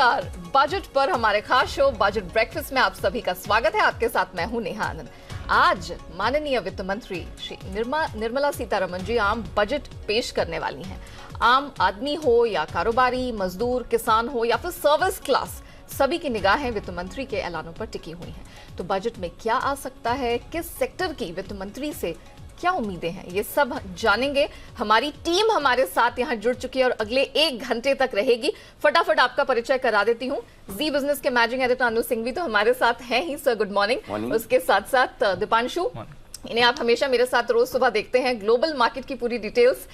नमस्कार। बजट पर हमारे खास शो बजट ब्रेकफास्ट में आप सभी का स्वागत है। आपके साथ मैं हूं नेहा आनंद। आज माननीय वित्त मंत्री श्री निर्मला सीतारमण जी आम बजट पेश करने वाली हैं। आम आदमी हो या कारोबारी, मजदूर, किसान हो या फिर सर्विस क्लास, सभी की निगाहें वित्त मंत्री के ऐलानों पर टिकी हुई हैं। तो बजट में क्या आ सकता है, किस सेक्टर की वित्त मंत्री से क्या उम्मीदें हैं, ये सब जानेंगे। हमारी टीम हमारे साथ यहां जुड़ चुकी है और अगले 1 घंटे तक रहेगी। फटाफट आपका परिचय करा देती हूं। जी बिजनेस के मैनेजिंग एडिटर अनु सिंघवी तो हमारे साथ हैं ही। Sir good morning. उसके साथ साथ दीपांशु, इन्हें आप हमेशा मेरे साथ रोज सुबह देखते हैं, ग्लोबल मार्केट की पूरी डिटेल्स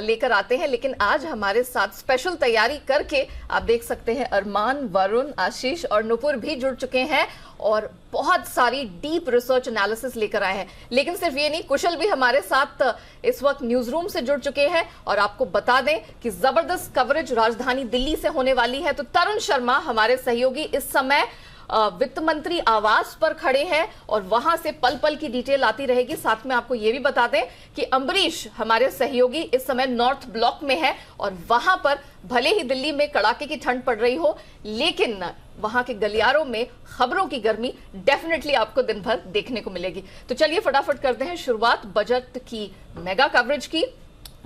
लेकर आते हैं। लेकिन आज हमारे साथ स्पेशल तैयारी करके आप देख सकते हैं अरमान, वरुण, आशीष और नुपुर भी जुड़ चुके हैं और बहुत सारी डीप रिसर्च एनालिसिस लेकर आए हैं। लेकिन सिर्फ ये नहीं, कुशल भी हमारे साथ इस वक्त न्यूज रूम से जुड़ चुके हैं। और आपको बता दें कि जबरदस्त कवरेज राजधानी दिल्ली से होने वाली है। तो तरुण शर्मा हमारे सहयोगी इस समय वित्त मंत्री आवास पर खड़े हैं और वहां से पल पल की डिटेल आती रहेगी। साथ में आपको यह भी बता दें कि अंबरीश हमारे सहयोगी इस समय नॉर्थ ब्लॉक में है और वहां पर भले ही दिल्ली में कड़ाके की ठंड पड़ रही हो, लेकिन वहां के गलियारों में खबरों की गर्मी डेफिनेटली आपको दिन भर देखने को मिलेगी। तो चलिए फटाफट करते हैं शुरुआत बजट की मेगा कवरेज की।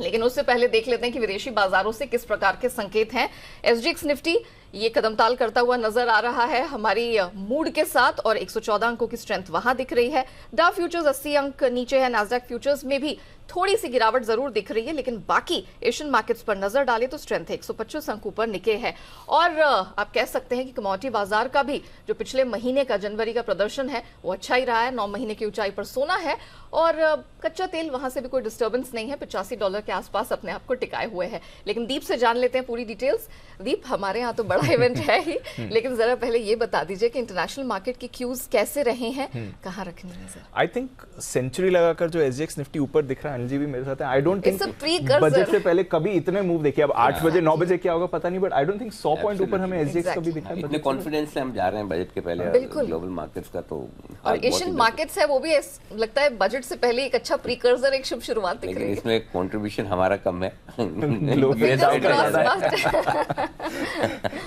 लेकिन उससे पहले देख लेते हैं कि विदेशी बाजारों से किस प्रकार के संकेत हैं। एसजीएक्स निफ्टी ये कदमताल करता हुआ नजर आ रहा है हमारी मूड के साथ और 114 अंकों की स्ट्रेंथ वहां दिख रही है। डाउ फ्यूचर्स 80 अंक नीचे है। नास्डैक फ्यूचर्स में भी थोड़ी सी गिरावट जरूर दिख रही है, लेकिन बाकी एशियन मार्केट्स पर नजर डाले तो स्ट्रेंथ 125 अंक ऊपर निके है। और आप कह सकते हैं कि कमोडिटी बाजार का भी जो पिछले महीने का जनवरी का प्रदर्शन है वो अच्छा ही रहा है। 9 महीने की ऊंचाई पर सोना है और कच्चा तेल वहां से भी कोई डिस्टर्बेंस नहीं है, $85 के आसपास अपने आप को टिकाए हुए है। लेकिन दीप से जान लेते हैं पूरी डिटेल्स। दीप, हमारे यहाँ तो बड़ा इवेंट है ही, लेकिन जरा पहले ये बता दीजिए कि इंटरनेशनल मार्केट की क्यूज कैसे रहे हैं, कहाँ रखनी है? आई थिंक सेंचुरी लगाकर जो एसजीएक्स निफ्टी ऊपर दिख रहा है, अनिल जी भी मेरे साथ है। आई डोंट थिंक बजट से पहले कभी इतने मूव देखे। अब 8 बजे 9 बजे क्या होगा पता नहीं, but I don't think 100 point ऊपर हमें एसजीएक्स कभी दिखा है। इतने कॉन्फिडेंस से हम जा रहे हैं बजट के पहले ग्लोबल मार्केट्स का। तो और एशियन मार्केट्स है वो भी लगता है बजट से पहले एक अच्छा प्रीकर्सर, एक शुभ शुरुआत दिख रही है। इसमें कंट्रीब्यूशन हमारा कम है।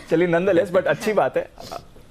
चलिए नंदलेस, बट अच्छी बात है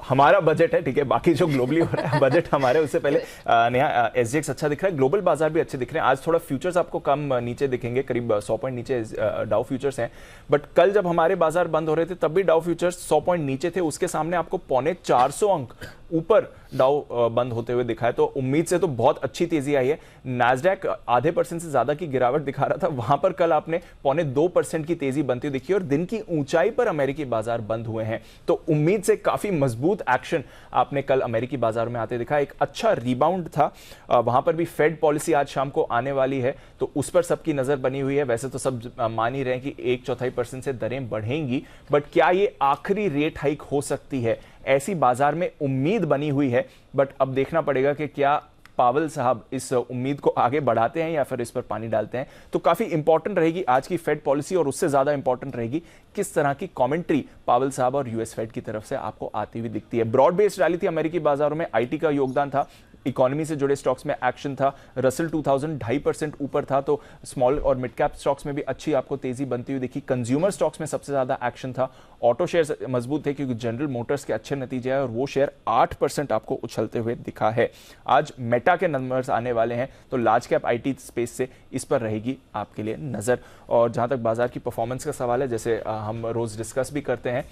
हमारा बजट है, ठीक है। बाकी जो ग्लोबली हो रहा है बजट हमारे, उससे पहले नया एसजीएक्स अच्छा दिख रहा है, ग्लोबल बाजार भी अच्छे दिख रहे हैं। आज थोड़ा फ्यूचर्स आपको कम नीचे दिखेंगे, करीब 100 पॉइंट नीचे डाउ फ्यूचर्स हैं। बट कल जब हमारे बाजार बंद हो रहे थे तब भी डाउ फ्यूचर्स 100 पॉइंट नीचे थे। उसके सामने आपको 450 अंक ऊपर डाउ बंद होते हुए दिखा है। तो उम्मीद से तो बहुत अच्छी तेजी आई है। नास्डैक आधे % से ज्यादा की गिरावट दिखा रहा था, वहां पर कल आपने 2.25% की तेजी बनती हुई दिखी और दिन की ऊंचाई पर अमेरिकी बाजार बंद हुए हैं। तो उम्मीद से काफी मजबूत एक्शन आपने कल अमेरिकी बाजार में आते दिखा। एक अच्छा रिबाउंड था। वहां पर भी फेड पॉलिसी आज शाम को आने वाली है, तो उस पर सबकी नजर बनी हुई है। वैसे तो सब मान ही रहे हैं कि 1/4% से दरें बढ़ेंगी, बट क्या ये आखिरी रेट हाइक हो सकती है, ऐसी बाजार में उम्मीद बनी हुई है। बट अब देखना पड़ेगा कि क्या पावेल साहब इस उम्मीद को आगे बढ़ाते हैं या फिर इस पर पानी डालते हैं। तो काफी इंपॉर्टेंट रहेगी आज की फेड पॉलिसी और उससे ज्यादा इंपॉर्टेंट रहेगी किस तरह की कमेंट्री पावेल साहब और यूएस फेड की तरफ से आपको आती हुई दिखती है। ब्रॉड बेस्ड रैली थी अमेरिकी बाजारों में, आईटी का योगदान था, इकोनॉमी से जुड़े स्टॉक्स में एक्शन था। रसल 2000 2.5% ऊपर था, तो स्मॉल और मिड कैप स्टॉक्स में भी अच्छी आपको तेजी बनती हुई दिखी। कंज्यूमर स्टॉक्स में सबसे ज्यादा एक्शन था। ऑटो शेयर्स मजबूत थे क्योंकि जनरल मोटर्स के अच्छे नतीजे आए और वो शेयर 8% आपको उछलते हुए दिखा है। आज मेटा के नंबर्स आने वाले हैं, तो लार्ज कैप आईटी स्पेस से इस पर रहेगी आपके लिए नजर। और जहां तक बाजार की परफॉर्मेंस का सवाल है, जैसे हम रोज डिस्कस भी करते हैं,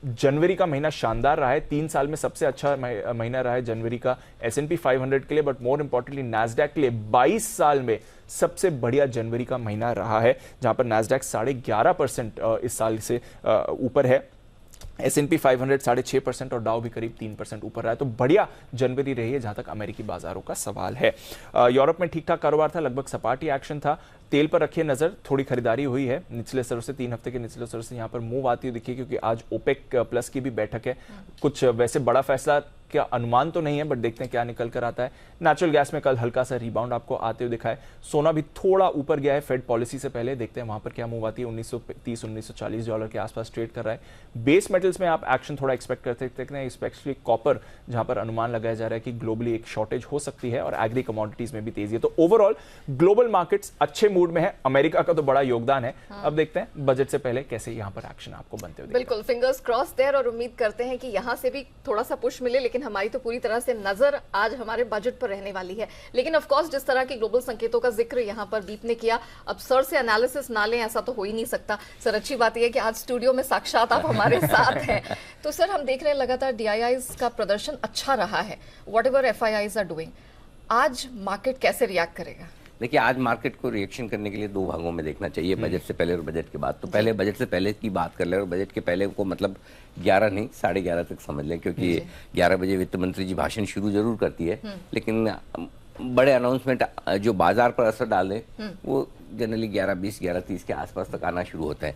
जनवरी का महीना शानदार रहा है। 3 साल में सबसे अच्छा महीना रहा है जनवरी का S&P 500 के लिए, बट मोर इंपॉर्टेंटली नैस्डैक के लिए 22 साल में सबसे बढ़िया जनवरी का महीना रहा है, जहां पर नैस्डैक 11.5% इस साल से ऊपर है। S&P 500 6.5% और डाउ भी करीब 3% ऊपर रहा है। तो बढ़िया जनवरी रही है जहां तक अमेरिकी बाजारों का सवाल है। यूरोप में ठीक ठाक कारोबार था, लगभग सपाटी एक्शन था। तेल पर रखिए नजर, थोड़ी खरीदारी हुई है निचले स्तर से, 3 हफ्ते के निचले स्तर से यहां पर मूव आती हुई दिखी, क्योंकि आज ओपेक प्लस की भी बैठक है। कुछ वैसे बड़ा फैसला क्या अनुमान तो नहीं है, बट देखते हैं क्या निकल कर आता है। नेचुरल गैस में कल हल्का सा रिबाउंड आपको आते हुए दिखा है। सोना भी थोड़ा ऊपर गया है फेड पॉलिसी से पहले, देखते हैं वहां पर क्या मूव आती है। $1930-1940 के आसपास ट्रेड कर रहा है। बेस मेटल्स में आप एक्शन थोड़ा एक्सपेक्ट कर सकते हैं, स्पेशली कॉपर, जहां पर अनुमान लगाया जा रहा है कि ग्लोबली एक शॉर्टेज हो सकती है, और एग्री कमोडिटीज में भी तेजी है। तो ओवरऑल ग्लोबल मार्केट्स अच्छे मूड में है। अमेरिका का तो बड़ा योगदान है। अब देखते हैं बजट से पहले कैसे यहां पर एक्शन आपको बनते हुए। बिल्कुल, फिंगर्स क्रॉस देयर, और उम्मीद करते हैं कि यहां से भी थोड़ा सा पुश मिले, लेकिन हमारी तो पूरी तरह से नजर आज हमारे बजट पर रहने वाली है। लेकिन ऑफ कोर्स जिस तरह के ग्लोबल संकेतों का जिक्र यहां पर दीप ने किया, अब सर से एनालिसिस ना लें ऐसा तो हो ही नहीं सकता। सर, अच्छी बात यह है कि आज स्टूडियो में साक्षात आप हमारे साथ हैं। तो सर, हम देख रहे हैं लगातार DIIs का प्रदर्शन अच्छा रहा है, व्हाटएवर FIIs आर डूइंग। आज मार्केट कैसे रिएक्ट करेगा? देखिए, आज मार्केट को रिएक्शन करने के लिए दो भागों में देखना चाहिए, बजट से पहले और बजट के बाद। तो पहले बजट से पहले की बात कर ले, और बजट के पहले को मतलब 11 नहीं 11:30 तक समझ लें, क्योंकि 11 बजे वित्त मंत्री जी भाषण शुरू जरूर करती है, लेकिन बड़े अनाउंसमेंट जो बाजार पर असर डालें वो जनरली 11:20 11:30 के आसपास तक आना शुरू होता है।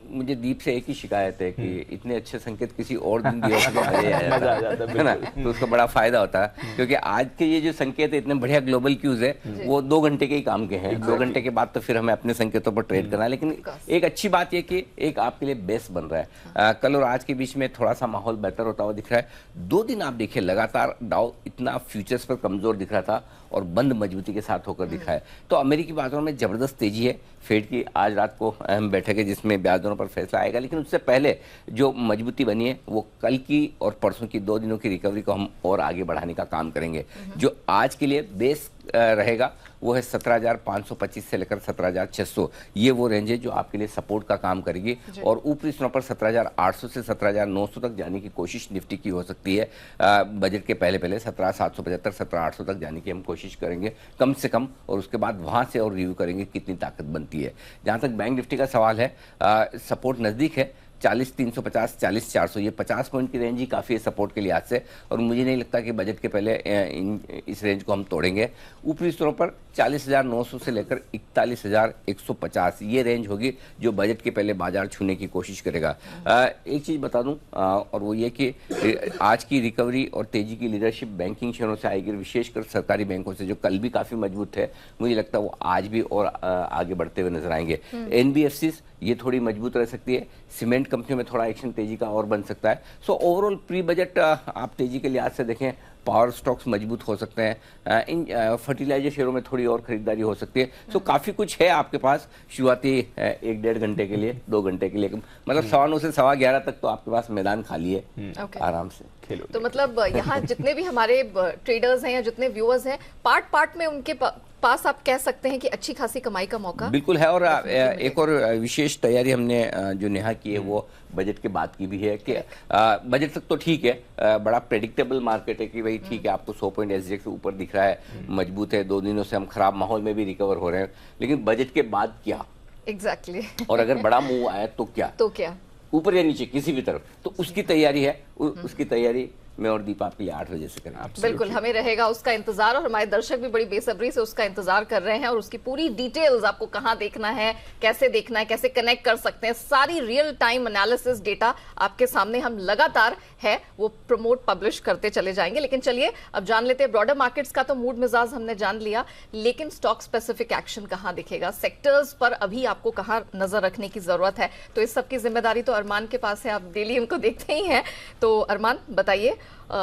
मुझे दीप से एक ही शिकायत है कि इतने अच्छे संकेत किसी और दिन दिए तो मजा आ जाता है ना, तो उसका बड़ा फायदा होता है। क्योंकि आज के ये जो संकेत है, इतने बढ़िया ग्लोबल क्यूज है, वो 2 घंटे के ही काम के हैं। 2 घंटे के बाद तो फिर हमें अपने संकेतों पर ट्रेड करना है। लेकिन एक अच्छी बात यह कि एक आपके लिए बेस बन रहा है। कल और आज के बीच में थोड़ा सा माहौल बेहतर होता हुआ दिख रहा है। 2 दिन आप देखिए लगातार डाउ इतना फ्यूचर्स पर कमजोर दिख रहा था और बंद मजबूती के साथ होकर दिखा है। तो अमेरिकी बाजारों में जबरदस्त तेजी है। फेड की आज रात को अहम बैठक है जिसमें ब्याज दरों पर फैसला आएगा, लेकिन उससे पहले जो मजबूती बनी है वो कल की और परसों की 2 दिनों की रिकवरी को हम और आगे बढ़ाने का काम करेंगे। जो आज के लिए बेस रहेगा वो है 17,525 से लेकर 17,600। ये वो रेंज है जो आपके लिए सपोर्ट का काम करेगी, और ऊपरी स्तरों पर 17,800 से 17,900 तक जाने की कोशिश निफ्टी की हो सकती है। बजट के पहले 17,775 17,800 तक जाने की हम कोशिश करेंगे कम से कम, और उसके बाद वहां से और रिव्यू करेंगे कितनी ताकत बनती है। जहां तक बैंक निफ्टी का सवाल है, सपोर्ट नजदीक है 40,350 40,400, ये 50 पॉइंट की रेंज ही काफ़ी है सपोर्ट के लिहाज से, और मुझे नहीं लगता कि बजट के पहले इस रेंज को हम तोड़ेंगे। ऊपरी स्तरों पर 40,900 से लेकर 41,150 ये रेंज होगी जो बजट के पहले बाजार छूने की कोशिश करेगा। एक चीज़ बता दूं, और वो ये कि आज की रिकवरी और तेजी की लीडरशिप बैंकिंग शेयरों से आएगी, विशेषकर सरकारी बैंकों से जो कल भी काफ़ी मजबूत है। मुझे लगता है वो आज भी और आगे बढ़ते हुए नजर आएंगे। NBFCs ये थोड़ी मजबूत रह सकती है। सीमेंट कंपनियों में थोड़ा एक्शन तेजी का और बन सकता है। सो ओवरऑल प्री बजट आप तेजी के लिहाज से देखें, पावर स्टॉक्स मजबूत हो सकते हैं। इन फर्टिलाइजर शेयरों में थोड़ी और खरीदारी हो सकती है। सो काफ़ी कुछ है आपके पास शुरुआती 1-1.5 घंटे के लिए, 2 घंटे के लिए, मतलब 9:15 से 11:15 तक तो आपके पास मैदान खाली है। आराम से खेलो। तो मतलब यहाँ जितने भी हमारे ट्रेडर्स हैं या जितने व्यूअर्स हैं, पार्ट में उनके पास आप कह सकते हैं कि अच्छी खासी कमाई का मौका बिल्कुल है। और एक और विशेष तैयारी हमने जो नेहा की है वो बजट के बाद की भी है कि बजट तक तो ठीक है, बड़ा प्रेडिक्टेबल मार्केट है कि भाई ठीक है, आपको 100 पॉइंट SGX से ऊपर दिख रहा है, मजबूत है। 2 दिनों से हम खराब माहौल में भी रिकवर हो रहे हैं, लेकिन बजट के बाद क्या? एग्जैक्टली और अगर बड़ा मूव आया तो क्या ऊपर या नीचे किसी भी तरफ, तो उसकी तैयारी है। उसकी तैयारी मैं और दीप आपके लिए 8 बजे से करेंगे। बिल्कुल, हमें रहेगा उसका इंतजार, और हमारे दर्शक भी बड़ी बेसब्री से उसका इंतजार कर रहे हैं, और उसकी पूरी डिटेल्स आपको कहां देखना है, कैसे कनेक्ट कर सकते हैं, सारी रियल टाइम एनालिसिस डेटा आपके सामने हम लगातार है वो प्रमोट पब्लिश करते चले जाएंगे। लेकिन चलिए अब जान लेते हैं ब्रॉडर मार्केट्स का तो मूड मिजाज हमने जान लिया, लेकिन स्टॉक स्पेसिफिक एक्शन कहां दिखेगा, सेक्टर्स पर अभी आपको कहां नजर रखने की जरूरत है, तो इस सब की जिम्मेदारी तो अरमान के पास है। आप डेली उनको देखते ही हैं, तो अरमान बताइए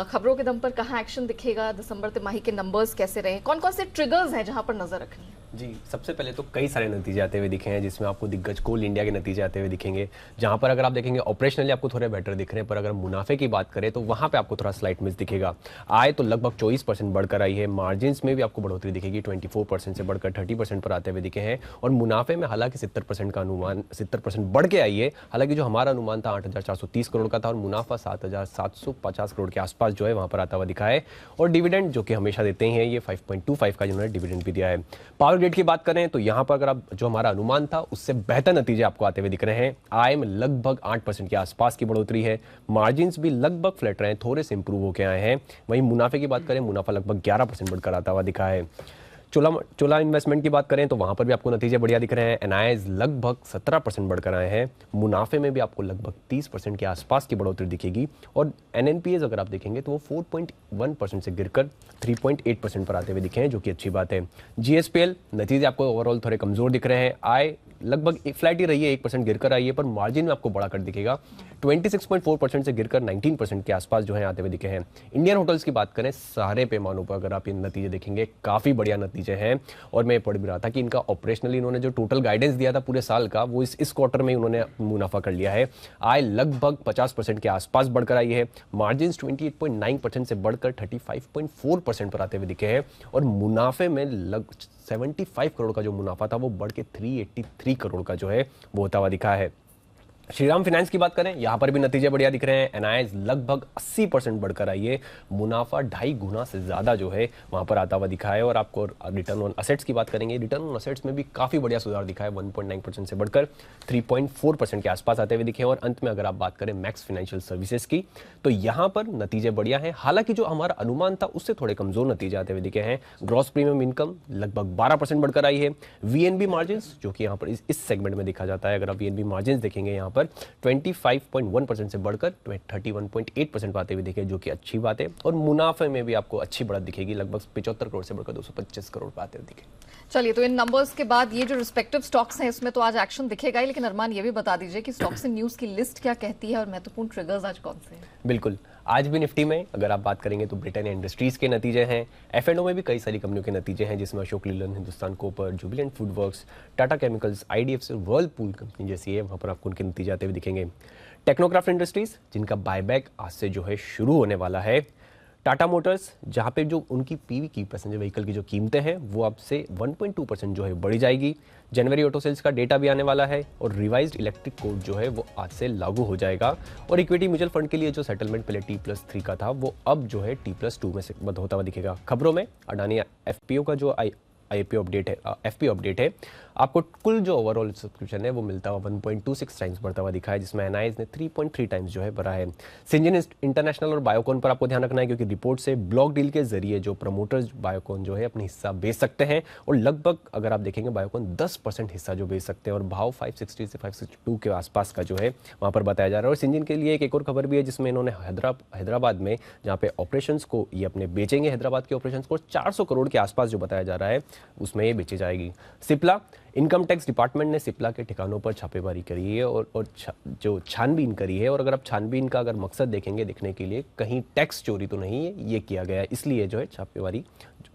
खबरों के दम पर कहां एक्शन दिखेगा, दिसंबर तिमाही के नंबर्स कैसे रहे, कौन कौन से ट्रिगर्स हैं जहां पर नजर रखनी है? जी, सबसे पहले तो कई सारे नतीजे आते हुए दिखे हैं, जिसमें आपको दिग्गज कोल इंडिया के नतीजे आते हुए दिखेंगे, जहां पर अगर आप देखेंगे ऑपरेशनली आपको थोड़े बेटर दिख रहे हैं, पर अगर मुनाफे की बात करें तो वहां पे आपको थोड़ा स्लाइट मिस दिखेगा। आय तो लगभग 24% बढ़कर आई है, मार्जिन में भी आपको बढ़ोतरी दिखेगी, 24% से बढ़कर 30% पर आते हुए दिखे हैं, और मुनाफे में हालांकि 70% का अनुमान 70% बढ़ के आई है। हालांकि जो हमारा अनुमान था 8,430 करोड़ का था, और मुनाफा 7,750 करोड़ के आसपास जो है वहां पर आता हुआ दिखा है। और डिविडेंड जो कि हमेशा देते हैं, ये 5.25 का जिन्होंने डिविडेंड भी दिया है। पावर ग्रिड की बात करें तो यहां पर अगर आप जो हमारा अनुमान था उससे बेहतर नतीजे आपको आते हुए दिख रहे हैं। आय में लगभग 8% के आसपास की बढ़ोतरी है, मार्जिन्स भी लगभग फ्लैट रहे हैं, थोड़े से इंप्रूव होकर आए हैं। वहीं मुनाफे की बात करें, मुनाफा लगभग 11% बढ़कर आता हुआ दिखा है। चोला इन्वेस्टमेंट की बात करें तो वहां पर भी आपको नतीजे बढ़िया दिख रहे हैं। एनआईएस लगभग 17% बढ़कर आए हैं। मुनाफे में भी आपको लगभग 30% के आसपास की बढ़ोतरी दिखेगी और एनएनपीएस अगर आप देखेंगे तो वो 4.1% से गिरकर 3.8% पर आते हुए दिखे हैं, जो कि अच्छी बात है। जीएसपीएल नतीजे आपको ओवरऑल थोड़े कमजोर दिख रहे हैं। आय लगभग फ्लैट ही रही है, 1% गिरकर आई है, पर मार्जिन में आपको बड़ा कट दिखेगा। 26.4% से गिरकर 19% के आसपास जो है आते हुए दिखे हैं। इंडियन होटल्स की बात करें, सारे पैमानों पर अगर आप इन नतीजे देखेंगे काफी बढ़िया नतीजे हैं। और मैं पढ़ भी रहा था कि इनका ऑपरेशनली इन्होंने जो टोटल गाइडेंस दिया था पूरे साल का, वो इस क्वार्टर में उन्होंने मुनाफा कर लिया है। आय लगभग 50% के आसपास बढ़कर आई है। मार्जिन 28.9% से बढ़कर 35.4% पर आते हुए दिखे हैं और मुनाफे में 75 करोड़ का जो मुनाफा था वो बढ़ के 383 करोड़ का जो है वो होता हुआ दिखा है। श्रीराम फाइनेंस की बात करें, यहां पर भी नतीजे बढ़िया दिख रहे हैं। एनआईएस लगभग 80% बढ़कर आई है। मुनाफा 2.5 गुना से ज्यादा जो है वहां पर आता हुआ दिखा है। और आपको रिटर्न ऑन असेट्स की बात करेंगे, रिटर्न ऑन असेट्स में भी काफी बढ़िया सुधार दिखा है। 1.9% से बढ़कर 3.4% के आसपास आते हुए दिखे। और अंत में अगर आप बात करें मैक्स फाइनेंशियल सर्विसेज की, तो यहां पर नतीजे बढ़िया हैं। हालांकि जो हमारा अनुमान था उससे थोड़े कमजोर नतीजे आते हुए दिखे हैं। ग्रॉस प्रीमियम इनकम लगभग 12% बढ़कर आई है। वीएनबी मार्जिन, जो कि यहाँ पर इस सेगमेंट में देखा जाता है, अगर आप वीएनबी मार्जिन देखेंगे यहाँ पर 25.1% से बढ़कर 31.8% आते हुए दिखे, जो कि अच्छी बात है। और मुनाफे में भी आपको अच्छी बढ़त दिखेगी, लगभग 75 करोड़ से बढ़कर 225 करोड़ आते हुए दिखे। चलिए, तो इन नंबर्स के बाद ये जो रिस्पेक्टिव स्टॉक्स हैं इसमें तो आज एक्शन दिखेगा ही, लेकिन अरमान ये भी बता दीजिए कि स्टॉक्स इन न्यूज की लिस्ट क्या कहती है और महत्वपूर्ण ट्रिगर्स आज कौन से हैं? बिल्कुल, आज भी निफ्टी में अगर आप बात करेंगे तो ब्रिटेनिया इंडस्ट्रीज के नतीजे हैं। एफ&ओ में भी कई सारी कंपनियों के नतीजे हैं, जिसमें Ashok Leyland, Hindustan Copper, Jubilant FoodWorks, Tata Chemicals, IDFC, Whirlpool company जैसी है, वहां पर आपको उनके नतीजे आते हुए दिखेंगे। टेक्नोक्राफ्ट इंडस्ट्रीज, जिनका बायबैक आज से जो है शुरू होने वाला है। टाटा मोटर्स, जहां पे जो उनकी पीवी की पैसेंजर व्हीकल की जो कीमतें हैं वो अब से 1.2% जो है बढ़ी जाएगी। जनवरी ऑटो सेल्स का डेटा भी आने वाला है और रिवाइज्ड इलेक्ट्रिक कोड जो है वो आज से लागू हो जाएगा। और इक्विटी म्यूचुअल फंड के लिए जो सेटलमेंट पहले T+3 का था वो अब जो है T+2 में से होता हुआ दिखेगा। खबरों में अडानी एफपीओ का जो एफपीओ अपडेट है, आपको कुल जो ओवरऑल सब्सक्रिप्शन है वो मिलता हुआ 1.26 टाइम्स बढ़ता हुआ दिखा है, जिसमें एनआईएस ने 3.3 टाइम्स जो है बढ़ा है। सिंजिन इंटरनेशनल और बायोकॉन पर आपको ध्यान रखना है, क्योंकि रिपोर्ट से ब्लॉक डील के जरिए जो प्रमोटर्स बायोकॉन जो है अपने हिस्सा बेच सकते हैं और लगभग अगर आप देखेंगे बायोकॉन 10% हिस्सा जो बेच सकते हैं और भाव 560 से 562 के आसपास का जो है वहां पर बताया जा रहा है। और सिंजिन के लिए एक और खबर भी है, जिसमें इन्होंने हैदराबाद में जहाँ पे ऑपरेशंस को ये अपने बेचेंगे, हैदराबाद के ऑपरेशंस को 400 करोड़ के आसपास जो बताया जा रहा है उसमें ये बेची जाएगी। सिप्ला, इनकम टैक्स डिपार्टमेंट ने सिप्ला के ठिकानों पर छापेमारी करी है और जो छानबीन करी है। और अगर आप छानबीन का अगर मकसद देखेंगे देखने के लिए, कहीं टैक्स चोरी तो नहीं है ये किया गया है, इसलिए जो है छापेमारी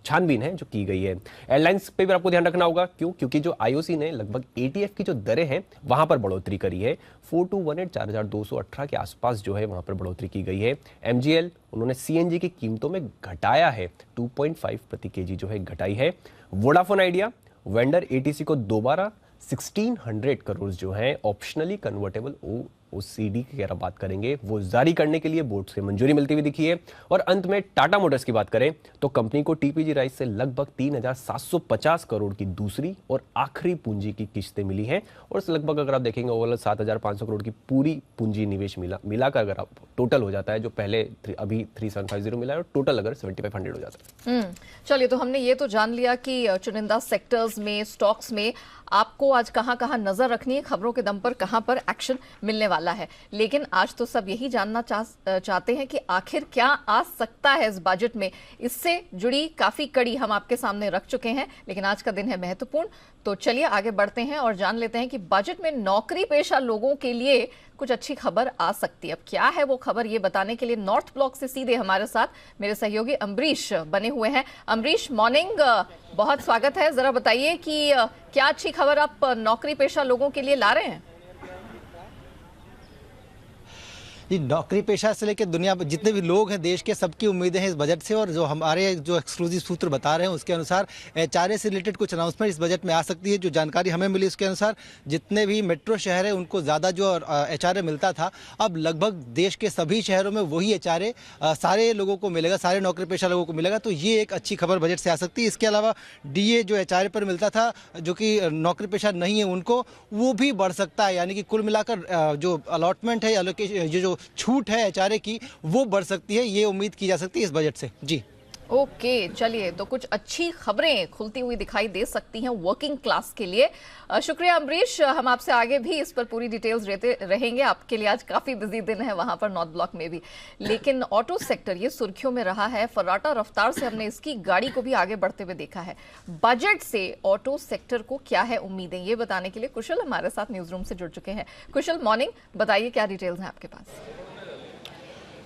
छानबीन है जो की गई है। एयरलाइंस पे भी आपको ध्यान रखना होगा, क्योंकि जो आईओसी ने लगभग एटीएफ की जो दरें हैं वहां पर बढ़ोतरी करी है। 4218 4218 के आसपास जो है वहां पर बढ़ोतरी की गई है। एमजीएल, उन्होंने सीएनजी की कीमतों में घटाया है, 2.5 प्रति केजी जो है घटाई है। वोडाफोन आइडिया, वेंडर एटीसी को दोबारा 1600 करोड़ जो है ऑप्शनली कन्वर्टेबल ओसीडी की अगर बात करेंगे वो जारी करने के लिए बोर्ड से मंजूरी मिलती हुई दिखी है। और अंत में टाटा मोटर्स की बात करें तो कंपनी को टीपीजी राइस से लगभग 3750 करोड़ की दूसरी और आखिरी पूंजी की किस्तें मिली हैं और लगभग अगर आप देखेंगे ओवरऑल 7500 करोड़ की पूरी पूंजी निवेश मिलाकर अगर आप टोटल हो जाता है, जो पहले अभी 3750 मिला है और टोटल अगर 7500 हो जाता है। चलिए, तो हमने ये तो जान लिया कि चुनिंदा सेक्टर्स में, स्टॉक्स में आपको आज कहां नजर रखनी है, खबरों के दम पर कहां पर एक्शन मिलने वाला है। लेकिन आज तो सब यही जानना चाहते हैं कि आखिर क्या आ सकता है इस बजट में। इससे जुड़ी काफी कड़ी हम आपके सामने रख चुके हैं, लेकिन आज का दिन है महत्वपूर्ण। तो चलिए आगे बढ़ते हैं और जान लेते हैं कि बजट में नौकरी पेशा लोगों के लिए कुछ अच्छी खबर आ सकती है। अब क्या है वो खबर, ये बताने के लिए नॉर्थ ब्लॉक से सीधे हमारे साथ मेरे सहयोगी अम्बरीश बने हुए हैं। अम्बरीश, मॉर्निंग, बहुत स्वागत है। जरा बताइए कि क्या अच्छी खबर आप नौकरी पेशा लोगों के लिए ला रहे हैं? जी, नौकरी पेशा से लेकर दुनिया में जितने भी लोग हैं देश के, सबकी उम्मीदें हैं इस बजट से। और जो हमारे जो एक्सक्लूसिव सूत्र बता रहे हैं उसके अनुसार एचआरए से रिलेटेड कुछ अनाउंसमेंट इस बजट में आ सकती है। जो जानकारी हमें मिली उसके अनुसार जितने भी मेट्रो शहर है उनको ज़्यादा जो एचआरए मिलता था, अब लगभग देश के सभी शहरों में वही एचआरए सारे लोगों को मिलेगा, सारे नौकरी पेशा लोगों को मिलेगा। तो ये एक अच्छी खबर बजट से आ सकती है। इसके अलावा डीए जो एचआरए पर मिलता था, जो कि नौकरी पेशा नहीं है उनको, वो भी बढ़ सकता है। यानी कि कुल मिलाकर जो अलॉटमेंट है, जो छूट है एचआरए की, वो बढ़ सकती है। ये उम्मीद की जा सकती है इस बजट से। जी ओके चलिए, तो कुछ अच्छी खबरें खुलती हुई दिखाई दे सकती हैं वर्किंग क्लास के लिए। शुक्रिया अमरीश, हम आपसे आगे भी इस पर पूरी डिटेल्स देते रहेंगे। आपके लिए आज काफी बिजी दिन है वहां पर नॉर्थ ब्लॉक में भी, लेकिन ऑटो सेक्टर ये सुर्खियों में रहा है। फर्राटा रफ्तार से हमने इसकी गाड़ी को भी आगे बढ़ते हुए देखा है। बजट से ऑटो सेक्टर को क्या है उम्मीदें, ये बताने के लिए कुशल हमारे साथ न्यूज रूम से जुड़ चुके हैं। कुशल, मॉर्निंग, बताइए क्या डिटेल्स हैं आपके पास।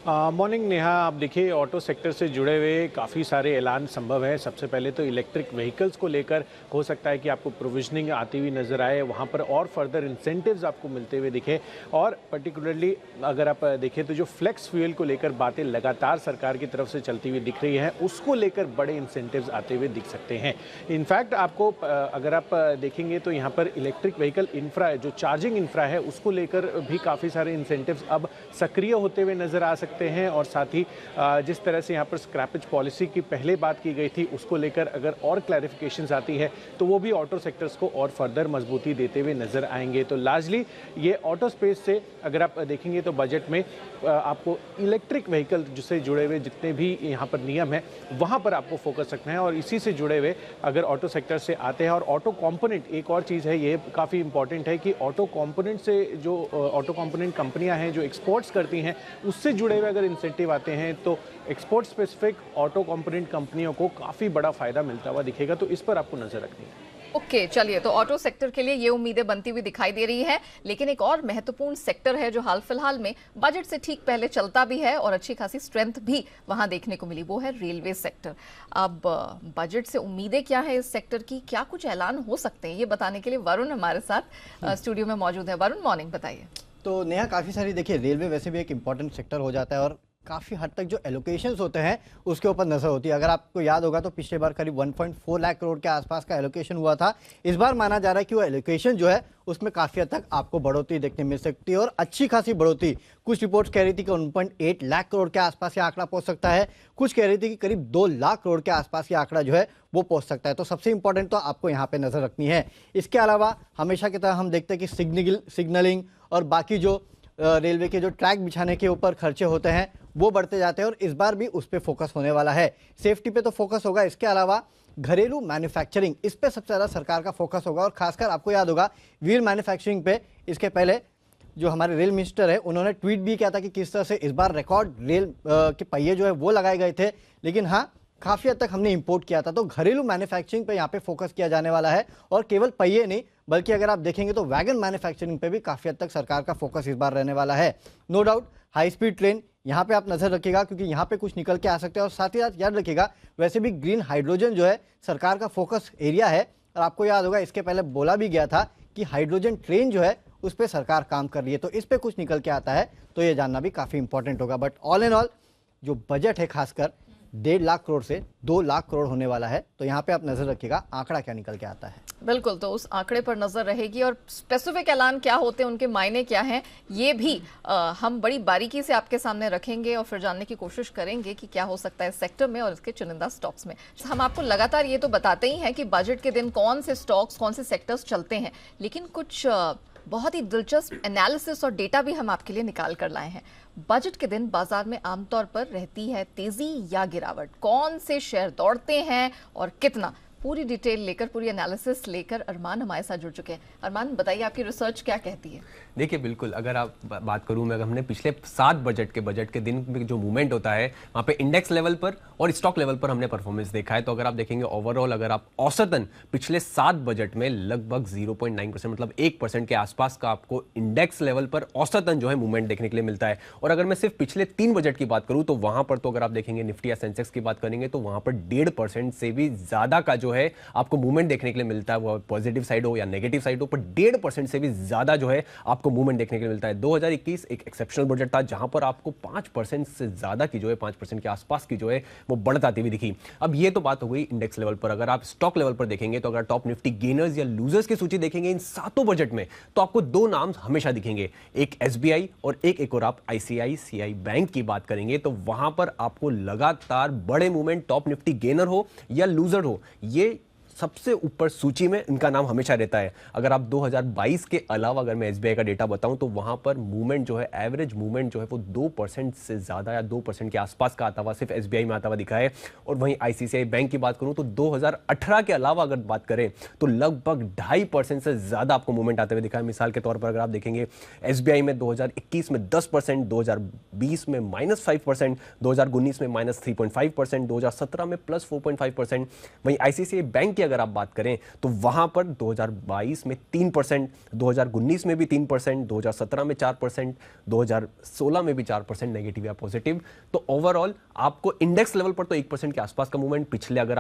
मॉर्निंग नेहा, आप देखिए ऑटो सेक्टर से जुड़े हुए काफ़ी सारे ऐलान संभव है। सबसे पहले तो इलेक्ट्रिक व्हीकल्स को लेकर हो सकता है कि आपको प्रोविजनिंग आती हुई नज़र आए, वहाँ पर और फर्दर इंसेंटिव्स आपको मिलते हुए दिखे। और पर्टिकुलरली अगर आप देखें तो जो फ्लेक्स फ्यूल को लेकर बातें लगातार सरकार की तरफ से चलती हुई दिख रही हैं, उसको लेकर बड़े इंसेंटिव्स आते हुए दिख सकते हैं। इनफैक्ट आपको अगर आप देखेंगे तो यहाँ पर इलेक्ट्रिक व्हीकल इंफ्रा, जो चार्जिंग इंफ्रा है, उसको लेकर भी काफ़ी सारे इंसेंटिव्स अब सक्रिय होते हुए नजर आ सकते हैं। और साथ ही जिस तरह से यहाँ पर स्क्रैपेज पॉलिसी की पहले बात की गई थी, उसको लेकर अगर और क्लैरिफिकेशंस आती है तो वो भी ऑटो सेक्टर्स को और फर्दर मजबूती देते हुए नजर आएंगे। तो लार्जली ये ऑटो स्पेस से अगर आप देखेंगे तो बजट में आपको इलेक्ट्रिक व्हीकल जिससे जुड़े हुए जितने भी यहाँ पर नियम है, वहाँ पर आपको फोकस रखना है। और इसी से जुड़े हुए अगर ऑटो सेक्टर से आते हैं, और ऑटो कॉम्पोनेंट एक और चीज़ है, ये काफ़ी इंपॉर्टेंट है कि ऑटो कॉम्पोनेंट से जो ऑटो कॉम्पोनेंट कंपनियां हैं जो एक्सपोर्ट्स करती हैं, उससे जुड़े हुए अगर इंसेंटिव आते हैं तो एक्सपोर्ट स्पेसिफिक ऑटो कंपोनेंट कंपनियों को काफी बड़ा फायदा मिलता हुआ दिखेगा। तो इस पर आपको नजर रखनी है। ओके चलिए, तो ऑटो सेक्टर के लिए ये उम्मीदें बनती हुई दिखाई दे रही है। लेकिन एक और महत्वपूर्ण सेक्टर है जो हाल फिलहाल में बजट से ठीक पहले चलता भी है और अच्छी खासी स्ट्रेंथ भी वहां देखने को मिली, वो है रेलवे सेक्टर। अब बजट से उम्मीदें क्या है इस सेक्टर की, क्या कुछ ऐलान हो सकते हैं, ये बताने के लिए वरुण हमारे साथ स्टूडियो में मौजूद है। वरुण, मॉर्निंग, बताइए। तो नेहा, काफ़ी सारी देखिए, रेलवे वैसे भी एक इंपॉर्टेंट सेक्टर हो जाता है और काफ़ी हद तक जो एलोकेशंस होते हैं उसके ऊपर नज़र होती है। अगर आपको याद होगा तो पिछले बार करीब 1.4 लाख करोड़ के आसपास का एलोकेशन हुआ था। इस बार माना जा रहा है कि वो एलोकेशन जो है उसमें काफ़ी हद तक आपको बढ़ोतरी देखने मिल सकती है, और अच्छी खासी बढ़ोतरी। कुछ रिपोर्ट्स कह रही थी कि 1.8 लाख करोड़ के आसपास ये आंकड़ा पहुंच सकता है, कुछ कह रही थी कि करीब 2 लाख करोड़ के आसपास ये आंकड़ा जो है वो पहुंच सकता है। तो सबसे इंपॉर्टेंट तो आपको यहाँ पे नजर रखनी है। इसके अलावा हमेशा की तरह हम देखते हैं कि सिग्नलिंग और बाकी जो रेलवे के जो ट्रैक बिछाने के ऊपर खर्चे होते हैं वो बढ़ते जाते हैं, और इस बार भी उस पर फोकस होने वाला है। सेफ्टी पे तो फोकस होगा, इसके अलावा घरेलू मैन्युफैक्चरिंग, इस पे सबसे ज़्यादा सरकार का फोकस होगा। और खासकर आपको याद होगा व्हील मैन्युफैक्चरिंग पे इसके पहले जो हमारे रेल मिनिस्टर है उन्होंने ट्वीट भी किया था कि किस तरह से इस बार रिकॉर्ड रेल के पहिए जो है वो लगाए गए थे, लेकिन हाँ काफ़ी हद तक हमने इंपोर्ट किया था। तो घरेलू मैन्युफैक्चरिंग पे यहाँ पे फोकस किया जाने वाला है, और केवल पहिए नहीं बल्कि अगर आप देखेंगे तो वैगन मैन्युफैक्चरिंग पे भी काफ़ी हद तक सरकार का फोकस इस बार रहने वाला है। No doubt high speed train यहाँ पे आप नजर रखिएगा, क्योंकि यहाँ पे कुछ निकल के आ सकते हैं। और साथ ही साथ याद रखिएगा वैसे भी ग्रीन हाइड्रोजन जो है सरकार का फोकस एरिया है, और आपको याद होगा इसके पहले बोला भी गया था कि हाइड्रोजन ट्रेन जो है उस पर सरकार काम कर रही है। तो इस पर कुछ निकल के आता है तो ये जानना भी काफ़ी इंपॉर्टेंट होगा। बट ऑल एंड ऑल जो बजट है खासकर 1.5 लाख करोड़ से 2 लाख करोड़ होने वाला है, तो यहाँ पे आप नजर रखिएगा आंकड़ा क्या निकल के आता है। बिल्कुल, तो उस आंकड़े पर नजर रहेगी, और स्पेसिफिक ऐलान क्या होते हैं, उनके मायने क्या हैं, ये भी हम बड़ी बारीकी से आपके सामने रखेंगे और फिर जानने की कोशिश करेंगे कि क्या हो सकता है इस सेक्टर में और इसके चुनिंदा स्टॉक्स में। हम आपको लगातार ये तो बताते ही हैं कि बजट के दिन कौन से स्टॉक्स, कौन से सेक्टर्स चलते हैं, लेकिन कुछ बहुत ही दिलचस्प एनालिसिस और डेटा भी हम आपके लिए निकाल कर लाए हैं। बजट के दिन बाजार में आमतौर पर रहती है तेजी या गिरावट, कौन से शेयर दौड़ते हैं और कितना, पूरी डिटेल लेकर, पूरी एनालिसिस लेकर अरमान हमारे साथ जुड़ चुके हैं। अरमान, बताइए आपकी रिसर्च क्या कहती है? देखिए बिल्कुल, अगर आप बात करूं मैं, अगर हमने पिछले 7 बजट के दिन में जो मूवमेंट होता है वहाँ पे इंडेक्स लेवल पर और स्टॉक लेवल पर हमने परफॉर्मेंस देखा है। तो अगर आप देखेंगे ओवरऑल, अगर आप औसतन पिछले 7 बजट में लगभग 0.9% मतलब 1% के आसपास का आपको इंडेक्स लेवल पर औसतन जो है मूवमेंट देखने के लिए मिलता है। और अगर मैं सिर्फ पिछले 3 बजट की बात करूं तो वहां पर तो अगर आप देखेंगे निफ्टी या सेंसेक्स की बात करेंगे तो वहां पर 1.5% से भी ज्यादा का जो है आपको मूवमेंट देखने के लिए मिलता है, वो पॉजिटिव साइड हो या नेगेटिव साइड हो, पर 1.5% से भी ज्यादा जो है आपको मूवमेंट देखने के लिए मिलता है। 2021 एक एक्सेप्शनल बजट था जहां पर आपको 5% से ज्यादा की जो है 5% के आसपास की जो है वो बढ़त आती हुई दिखी। अब ये तो बात हो गई इंडेक्स लेवल पर। अगर आप स्टॉक लेवल पर देखेंगे तो अगर टॉप निफ्टी गेनर्स या लूजर्स की सूची देखेंगे इन 7 बजट में तो आपको 2 नाम हमेशा दिखेंगे, एक SBI और एक और आप ICICI बैंक की बात करेंगे तो वहां पर आपको लगातार बड़े मूवमेंट, टॉप निफ्टी गेनर हो या लूजर हो, ये सबसे ऊपर सूची में इनका नाम हमेशा रहता है। अगर आप 2022 के अलावा अगर मैं एसबीआई का डेटा बताऊं तो वहां पर मूवमेंट जो है, एवरेज मूवमेंट जो है वो 2% से ज्यादा या 2% के आसपास का आता हुआ सिर्फ एसबीआई में आता हुआ दिखा है। और वहीं आईसीआईसीआई बैंक की बात करूं तो 2018 के अलावा अगर बात करें तो लगभग 2.5% से ज्यादा आपको मूवमेंट आते हुए दिखा है। मिसाल के तौर पर अगर आप देखेंगे एसबीआई में 2021 में 10%, 2020 में -5%, 2019 में -3.5%, 2017 में +4.5%। वहीं आईसीआईसीआई बैंक की अगर आप बात करें तो वहां पर 2022 में 3%, 2019 में भी 3%, 2017 में 4%, 2016 में भी 4% नेगेटिव या पॉजिटिव। तो ओवरऑल आपको इंडेक्स लेवल पर तो 1% के आसपास का मूवमेंट, पिछले अगर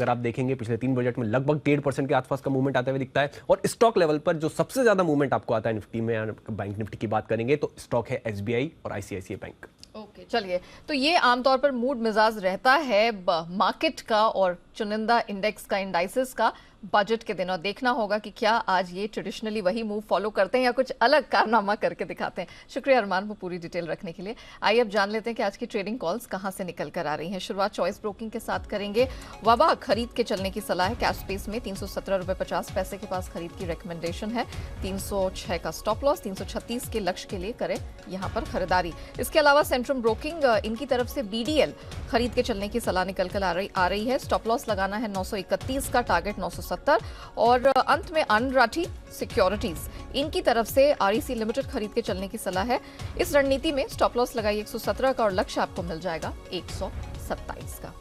आप देखेंगे पिछले 3 बजट में लगभग 1.5% के आसपास का मूवमेंट आते हुए दिखता है। और स्टॉक लेवल पर जो सबसे ज्यादा मूवमेंट आपको आता है निफ्टी में, बैंक निफ्टी की बात करेंगे तो स्टॉक है एसबीआई और आईसीआईसीआई बैंक। ओके, चलिए, तो ये आमतौर पर मूड मिजाज रहता है मार्केट का और चुनिंदा इंडेक्स का, इंडाइसेस का बजट के दिन, और देखना होगा कि क्या आज ये ट्रेडिशनली वही मूव फॉलो करते हैं या कुछ अलग कारनामा करके दिखाते हैं। शुक्रिया अरमान वो पूरी डिटेल रखने के लिए। आइए अब जान लेते हैं कि आज की ट्रेडिंग कॉल्स कहां से निकल कर आ रही हैं। शुरुआत चॉइस ब्रोकिंग के साथ करेंगे। वबा खरीद के चलने की सलाह है। कैश स्पेस में 317.50 के पास खरीद की रिकमेंडेशन है। 306 का स्टॉप लॉस, 336 के लक्ष्य के लिए करें यहां पर खरीदारी। इसके अलावा सेंट्रम ब्रोकिंग इनकी तरफ से बीडीएल खरीद के चलने की सलाह निकल कर आ रही है। स्टॉप लॉस लगाना है 931 का, टारगेट 970। और अंत में अनराठी सिक्योरिटीज इनकी तरफ से आरईसी लिमिटेड खरीद के चलने की सलाह है। इस रणनीति में स्टॉप लॉस लगाई 117 का और लक्ष्य आपको मिल जाएगा 127 का।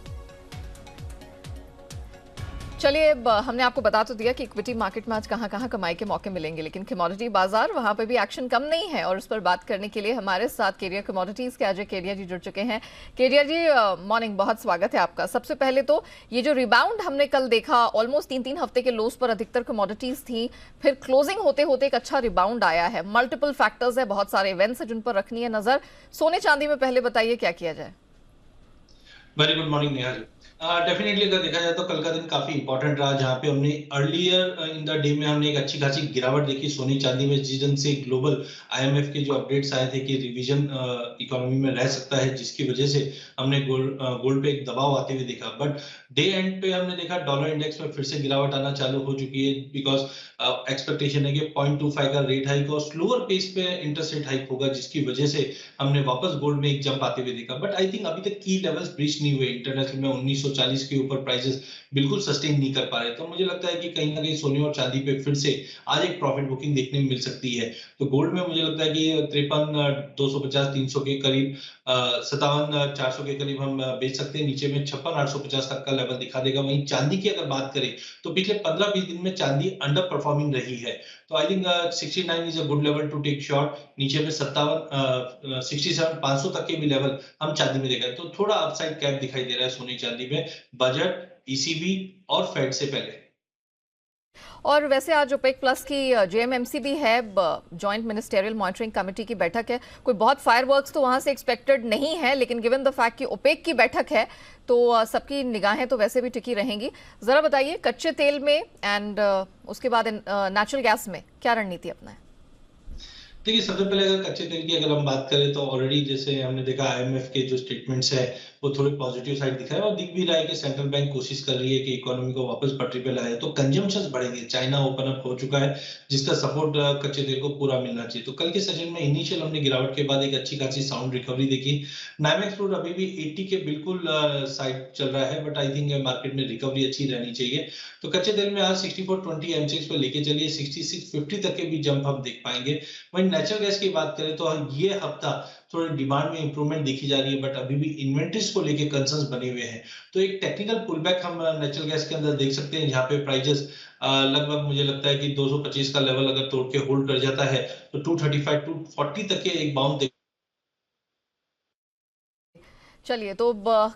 चलिए, अब हमने आपको बता तो दिया कि इक्विटी मार्केट में आज कहां कमाई के मौके मिलेंगे, लेकिन कमोडिटी बाजार वहां पे भी एक्शन कम नहीं है। और इस पर बात करने के लिए हमारे साथ केरियर कमोडिटीज के अजय केरिया जी जुड़ चुके हैं। केरिया जी, मॉर्निंग, बहुत स्वागत है आपका। सबसे पहले तो ये जो रिबाउंड हमने कल देखा, ऑलमोस्ट 3 हफ्ते के लोस पर अधिकतर कमोडिटीज थी, फिर क्लोजिंग होते होते एक अच्छा रिबाउंड आया है। मल्टीपल फैक्टर्स है, बहुत सारे इवेंट्स है जिन पर रखनी है नजर। सोने चांदी में पहले बताइए क्या किया जाए। Very good morning Neha ji. Definitely अगर देखा जाए तो कल का दिन काफी इंपॉर्टेंट रहा, जहां पे हमने अर्लियर इन द डे में हमने एक अच्छी खासी गिरावट देखी सोने चांदी में, जिस दिन से ग्लोबल आईएमएफ के जो अपडेट्स आए थे कि रिवीजन इकोनॉमी में रह सकता है, जिसकी वजह से हमने गोल्ड पे एक दबाव आते हुए देखा। बट डे एंड पे हमने देखा डॉलर इंडेक्स में फिर से गिरावट आना चालू हो चुकी है, बिकॉज एक्सपेक्टेशन है कि 0.25 का रेट हाइक और स्लोअर पेस पे इंटरेस्ट रेट हाइक होगा, जिसकी वजह से हमने वापस गोल्ड में एक जंप आते हुए देखा। बट आई थिंक अभी तक की लेवल्स ब्रीच नहीं हुए। इंटरनेशनल में 1940 के ऊपर प्राइसेस बिल्कुल सस्टेन नहीं कर पा रहे। तो मुझे लगता है कि कहीं ना कहीं सोने और चांदी पे फिर से आज एक प्रॉफिट बुकिंग देखने में मिल सकती है। तो गोल्ड में मुझे लगता है कि 53,250-300 के करीब, 57,400 के करीब हम बेच सकते हैं। नीचे में 56,850 तक का लेवल दिखा देगा। वहीं चांदी की अगर बात करें तो पिछले 15-20 दिन में चांदी अंडर परफॉर्मिंग रही है। तो I think 69 is a good level to take short. नीचे में 67,500 तक के भी लेवल हम चांदी में देखा, तो थोड़ा अपसाइड कैप दिखाई दे रहा है सोने चांदी में, बजट, ईसीबी और फेड से पहले। और वैसे आज ओपेक प्लस की जेएमएमसी भी है, जॉइंट मिनिस्टेरियल मॉनिटरिंग कमेटी की बैठक है। कोई बहुत फायरवर्क्स तो वहां से एक्सपेक्टेड नहीं है, लेकिन गिवन द फैक्ट कि ओपेक की बैठक है तो सबकी निगाहें तो वैसे भी टिकी रहेंगी। जरा बताइए, कच्चे तेल में एंड उसके बाद नेचुरल गैस में क्या रणनीति अपनाएं? देखिए, सबसे पहले अगर कच्चे तेल की अगर हम बात करें तो ऑलरेडी जैसे हमने देखा आईएमएफ के जो स्टेटमेंट्स है वो थोड़े पॉजिटिव साइड दिख रहे हैं और दिख भी रहा है कि सेंट्रल बैंक कोशिश कर रही है कि इकोनॉमी को वापस पटरी पे लाए, तो कंजम्पशन बढ़ेंगे। चाइना ओपन अप हो चुका है, जिसका सपोर्ट कच्चे तेल को पूरा मिलना चाहिए। तो कल के सेशन में इनिशियल हमने गिरावट के बाद एक अच्छी खासी साउंड रिकवरी देखी। नाइमेक्स क्रूड अभी भी 80 के बिल्कुल साइड चल रहा है, बट आई थिंक मार्केट में रिकवरी अच्छी रहनी चाहिए। तो कच्चे तेल में आज 6420 M6 पे लेके चलिए, 6650 तक के भी जंप हम देख पाएंगे। वहीं नेचुरल गैस की बात करें तो ये हफ्ता थोड़ी डिमांड में इंप्रूवमेंट देखी जा रही है, बट अभी भी इन्वेंटरीज को लेके कंसर्न्स बने हुए हैं। तो एक टेक्निकल पुलबैक हम नेचुरल गैस के अंदर देख सकते हैं, जहां पे प्राइसेस लगभग मुझे लगता है कि 225 का लेवल अगर तोड़ के होल्ड कर जाता है तो 235 240 तक के एक बाउंड। चलिए, तो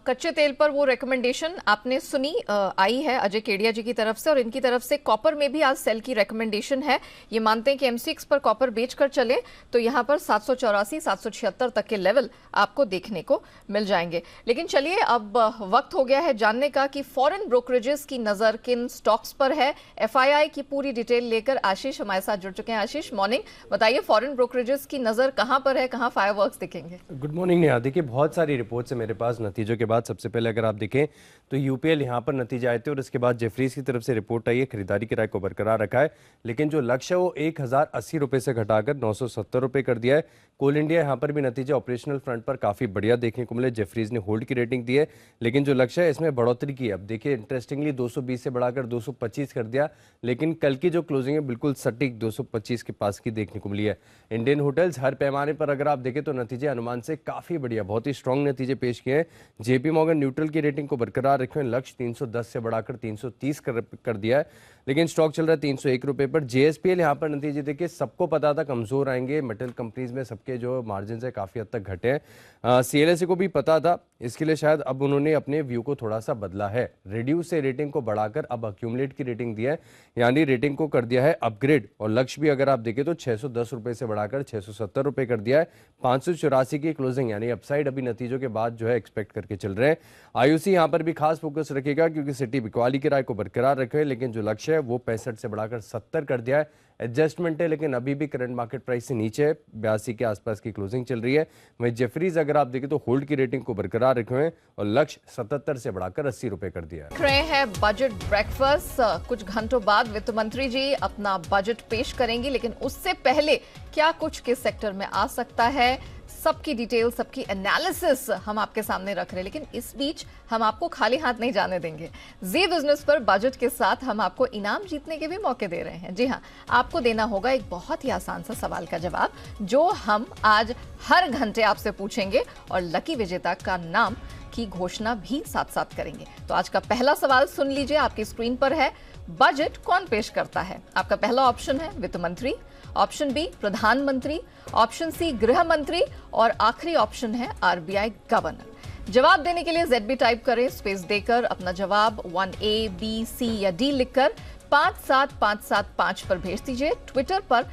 कच्चे तेल पर वो रिकमेंडेशन आपने सुनी, आई है अजय केडिया जी की तरफ से, और इनकी तरफ से कॉपर में भी आज सेल की रिकमेंडेशन है। ये मानते हैं कि M6 पर कॉपर बेचकर चले तो यहां पर 784 776 तक के लेवल आपको देखने को मिल जाएंगे। लेकिन चलिए, अब वक्त हो गया है जानने का कि फॉरेन ब्रोकरेजेस की नजर किन स्टॉक्स पर है। FII की पूरी डिटेल लेकर आशीष हमारे साथ जुड़ चुके हैं। आशीष, मॉर्निंग, बताइए फॉरेन ब्रोकरेजेस की नजर कहां पर है, कहां फायरवर्क्स दिखेंगे? Good morning Neha. देखिए, बहुत सारी रिपोर्ट्स है मेरे पास नतीजों के बाद। सबसे पहले अगर आप देखें तो यूपीएल यहाँ पर नतीजे आए थे और इसके बाद जेफरीज की तरफ से रिपोर्ट आई है, खरीदारी की राय को बरकरार रखा है, लेकिन जो लक्ष्य है वो 1080 रुपये से घटाकर 970 रुपये कर दिया है। कोल इंडिया यहाँ पर भी नतीजे ऑपरेशनल फ्रंट पर काफ़ी बढ़िया देखने को मिले, जेफरीज ने होल्ड की रेटिंग दी है, लेकिन जो लक्ष्य है इसमें बढ़ोतरी की है। अब देखिए इंटरेस्टिंगली 220 से बढ़ाकर 225 कर दिया, लेकिन कल की जो क्लोजिंग है बिल्कुल सटीक 225 के पास की देखने को मिली है। इंडियन होटल्स हर पैमाने पर अगर आप देखें तो नतीजे अनुमान से काफ़ी बढ़िया, बहुत ही स्ट्रॉन्ग नतीजे पेश किए हैं। जेपी मॉर्गन न्यूट्रल की रेटिंग को बरकरार रखे हुए, लक्ष्य 310 से बढ़ाकर 330 कर दिया है, लेकिन स्टॉक चल रहा है 301 रुपये पर। जेएसपीएल यहाँ पर नतीजे देखिए सबको पता था कमजोर आएंगे, मेटल कंपनीज में सबके जो मार्जिन है काफ़ी हद तक घटे हैं। सीएलएसए को भी पता था, इसके लिए शायद अब उन्होंने अपने व्यू को थोड़ा सा बदला है, रिड्यूस से रेटिंग को बढ़ाकर अब अक्यूमुलेट की रेटिंग दी है, यानी रेटिंग को कर दिया है अपग्रेड। और लक्ष्य भी अगर आप देखें तो 610 रुपये से बढ़ाकर 670 रुपये कर दिया है। 584 की क्लोजिंग, यानी अपसाइड अभी नतीजों के बाद जो है एक्सपेक्ट करके चल रहे हैं। आईयूसी यहाँ पर भी खास फोकस रखेगा क्योंकि सिटी बिकवाली की राय को बरकरार रखे हैं, लेकिन जो लक्ष्य है वो 65 से बढ़ाकर 70 कर दिया है। एडजस्टमेंट है लेकिन अभी भी करंट मार्केट प्राइस से नीचे है, 82 के आसपास की क्लोजिंग चल रही है। वहीं जेफरीज अगर आप देखें तो होल्ड की रेटिंग को बरकरार रखे हुए हैं और लक्ष्य 77 से बढ़ाकर 80 रुपए कर दिया है। देख रहे हैं बजट ब्रेकफास्ट। कुछ घंटों बाद वित्त मंत्री जी अपना बजट पेश करेंगी, लेकिन उससे पहले क्या कुछ किस सेक्टर में आ सकता है, सबकी डिटेल, सबकी एनालिसिस हम आपके सामने रख रहे हैं। लेकिन इस बीच हम आपको खाली हाथ नहीं जाने देंगे। जी बिजनेस पर बजट के साथ हम आपको इनाम जीतने के भी मौके दे रहे हैं। जी हाँ, आपको देना होगा एक बहुत ही आसान सा सवाल का जवाब, जो हम आज हर घंटे आपसे पूछेंगे और लकी विजेता का नाम की घोषणा भी साथ साथ करेंगे। तो आज का पहला सवाल सुन लीजिए, आपकी स्क्रीन पर है। बजट कौन पेश करता है? आपका पहला ऑप्शन है वित्त मंत्री, ऑप्शन बी प्रधानमंत्री, ऑप्शन सी गृह मंत्री और आखिरी ऑप्शन है आरबीआई गवर्नर। जवाब देने के लिए ZB टाइप करें, स्पेस देकर अपना जवाब 1A, B, C या D लिखकर 57575 पर भेज दीजिए। ट्विटर पर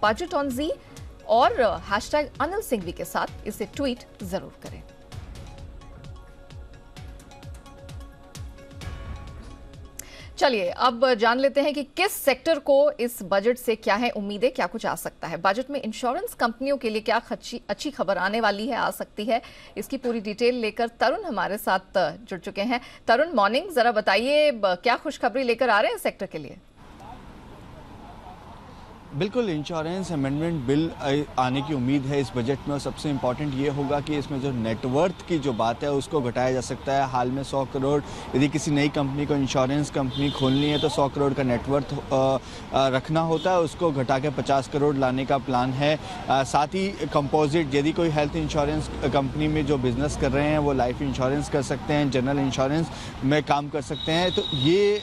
#BudgetOnZ और #अनिल सिंघवी के साथ इसे ट्वीट जरूर करें। चलिए अब जान लेते हैं कि किस सेक्टर को इस बजट से क्या है उम्मीदें, क्या कुछ आ सकता है। बजट में इंश्योरेंस कंपनियों के लिए क्या अच्छी खबर आने वाली है, आ सकती है, इसकी पूरी डिटेल लेकर तरुण हमारे साथ जुड़ चुके हैं। तरुण, मॉर्निंग, जरा बताइए क्या खुशखबरी लेकर आ रहे हैं सेक्टर के लिए? बिल्कुल, इंश्योरेंस अमेंडमेंट बिल आने की उम्मीद है इस बजट में, और सबसे इम्पॉर्टेंट ये होगा कि इसमें जो नेटवर्थ की जो बात है उसको घटाया जा सकता है। हाल में 100 करोड़, यदि किसी नई कंपनी को इंश्योरेंस कंपनी खोलनी है तो 100 करोड़ का नेटवर्थ रखना होता है, उसको घटा के 50 करोड़ लाने का प्लान है। साथ ही कंपोजिट, यदि कोई हेल्थ इंश्योरेंस कंपनी में जो बिजनेस कर रहे हैं वो लाइफ इंश्योरेंस कर सकते हैं, जनरल इंश्योरेंस में काम कर सकते हैं। तो ये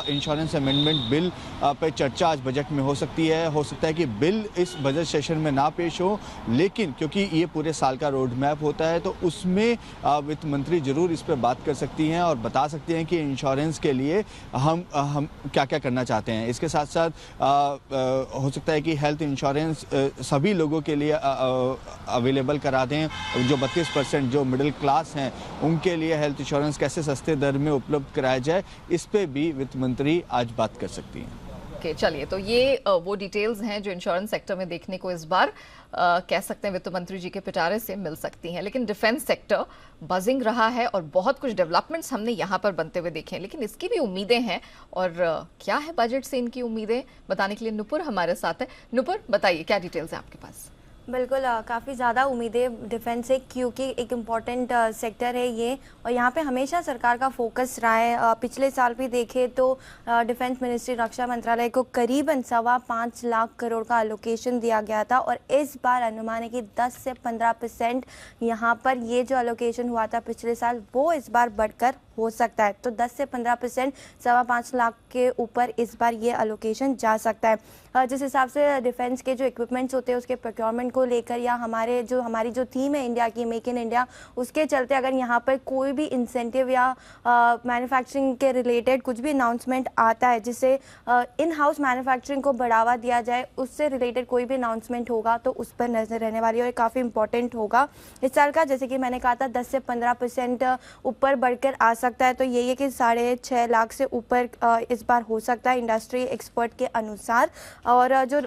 इंश्योरेंस अमेंडमेंट बिल पर चर्चा आज बजट में हो सकती है। हो सकता है कि बिल इस बजट सेशन में ना पेश हो, लेकिन क्योंकि ये पूरे साल का रोड मैप होता है तो उसमें वित्त मंत्री जरूर इस पर बात कर सकती हैं और बता सकती हैं कि इंश्योरेंस के लिए हम क्या क्या करना चाहते हैं। इसके साथ साथ हो सकता है कि हेल्थ इंश्योरेंस सभी लोगों के लिए अवेलेबल करा दें। जो 32% जो मिडिल क्लास हैं उनके लिए हेल्थ इंश्योरेंस कैसे सस्ते दर में उपलब्ध कराया जाए, इस पे भी वित्त मंत्री आज बात कर सकती हैं। चलिए, तो ये वो डिटेल्स हैं जो इंश्योरेंस सेक्टर में देखने को इस बार कह सकते हैं वित्त मंत्री जी के पिटारे से मिल सकती हैं। लेकिन डिफेंस सेक्टर बजिंग रहा है और बहुत कुछ डेवलपमेंट्स हमने यहाँ पर बनते हुए देखे हैं, लेकिन इसकी भी उम्मीदें हैं। और क्या है बजट से इनकी उम्मीदें, बताने के लिए नुपुर हमारे साथ है। नुपुर, बताइए क्या डिटेल्स हैं आपके पास? बिल्कुल, काफ़ी ज़्यादा उम्मीदें डिफेंस से, क्योंकि एक इम्पॉर्टेंट सेक्टर है ये और यहाँ पे हमेशा सरकार का फोकस रहा है। पिछले साल भी देखे तो डिफेंस मिनिस्ट्री, रक्षा मंत्रालय को करीबन 5.25 लाख करोड़ का एलोकेशन दिया गया था और इस बार अनुमान है कि 10 से 15% यहाँ पर ये जो एलोकेशन हुआ था पिछले साल वो इस बार बढ़कर हो सकता है। तो 10 से 15%, 5.25 लाख के ऊपर इस बार ये एलोकेशन जा सकता है। जिस हिसाब से डिफेंस के जो इक्विपमेंट्स होते हैं उसके प्रोक्योरमेंट को लेकर या हमारी जो थीम है इंडिया की, मेक इन इंडिया, उसके चलते अगर यहाँ पर कोई भी इंसेंटिव या मैन्युफैक्चरिंग के रिलेटेड कुछ भी अनाउंसमेंट आता है जिससे इन हाउस मैन्युफैक्चरिंग को बढ़ावा दिया जाए, उससे रिलेटेड कोई भी अनाउंसमेंट होगा तो उस पर नजर रहने वाली है और काफ़ी इंपॉर्टेंट होगा इस साल का। जैसे कि मैंने कहा था 10 से 15% ऊपर बढ़कर आ सकता है, तो यही है कि 6.5 लाख से ऊपर इस बार हो सकता है इंडस्ट्री एक्सपर्ट के अनुसार। और जो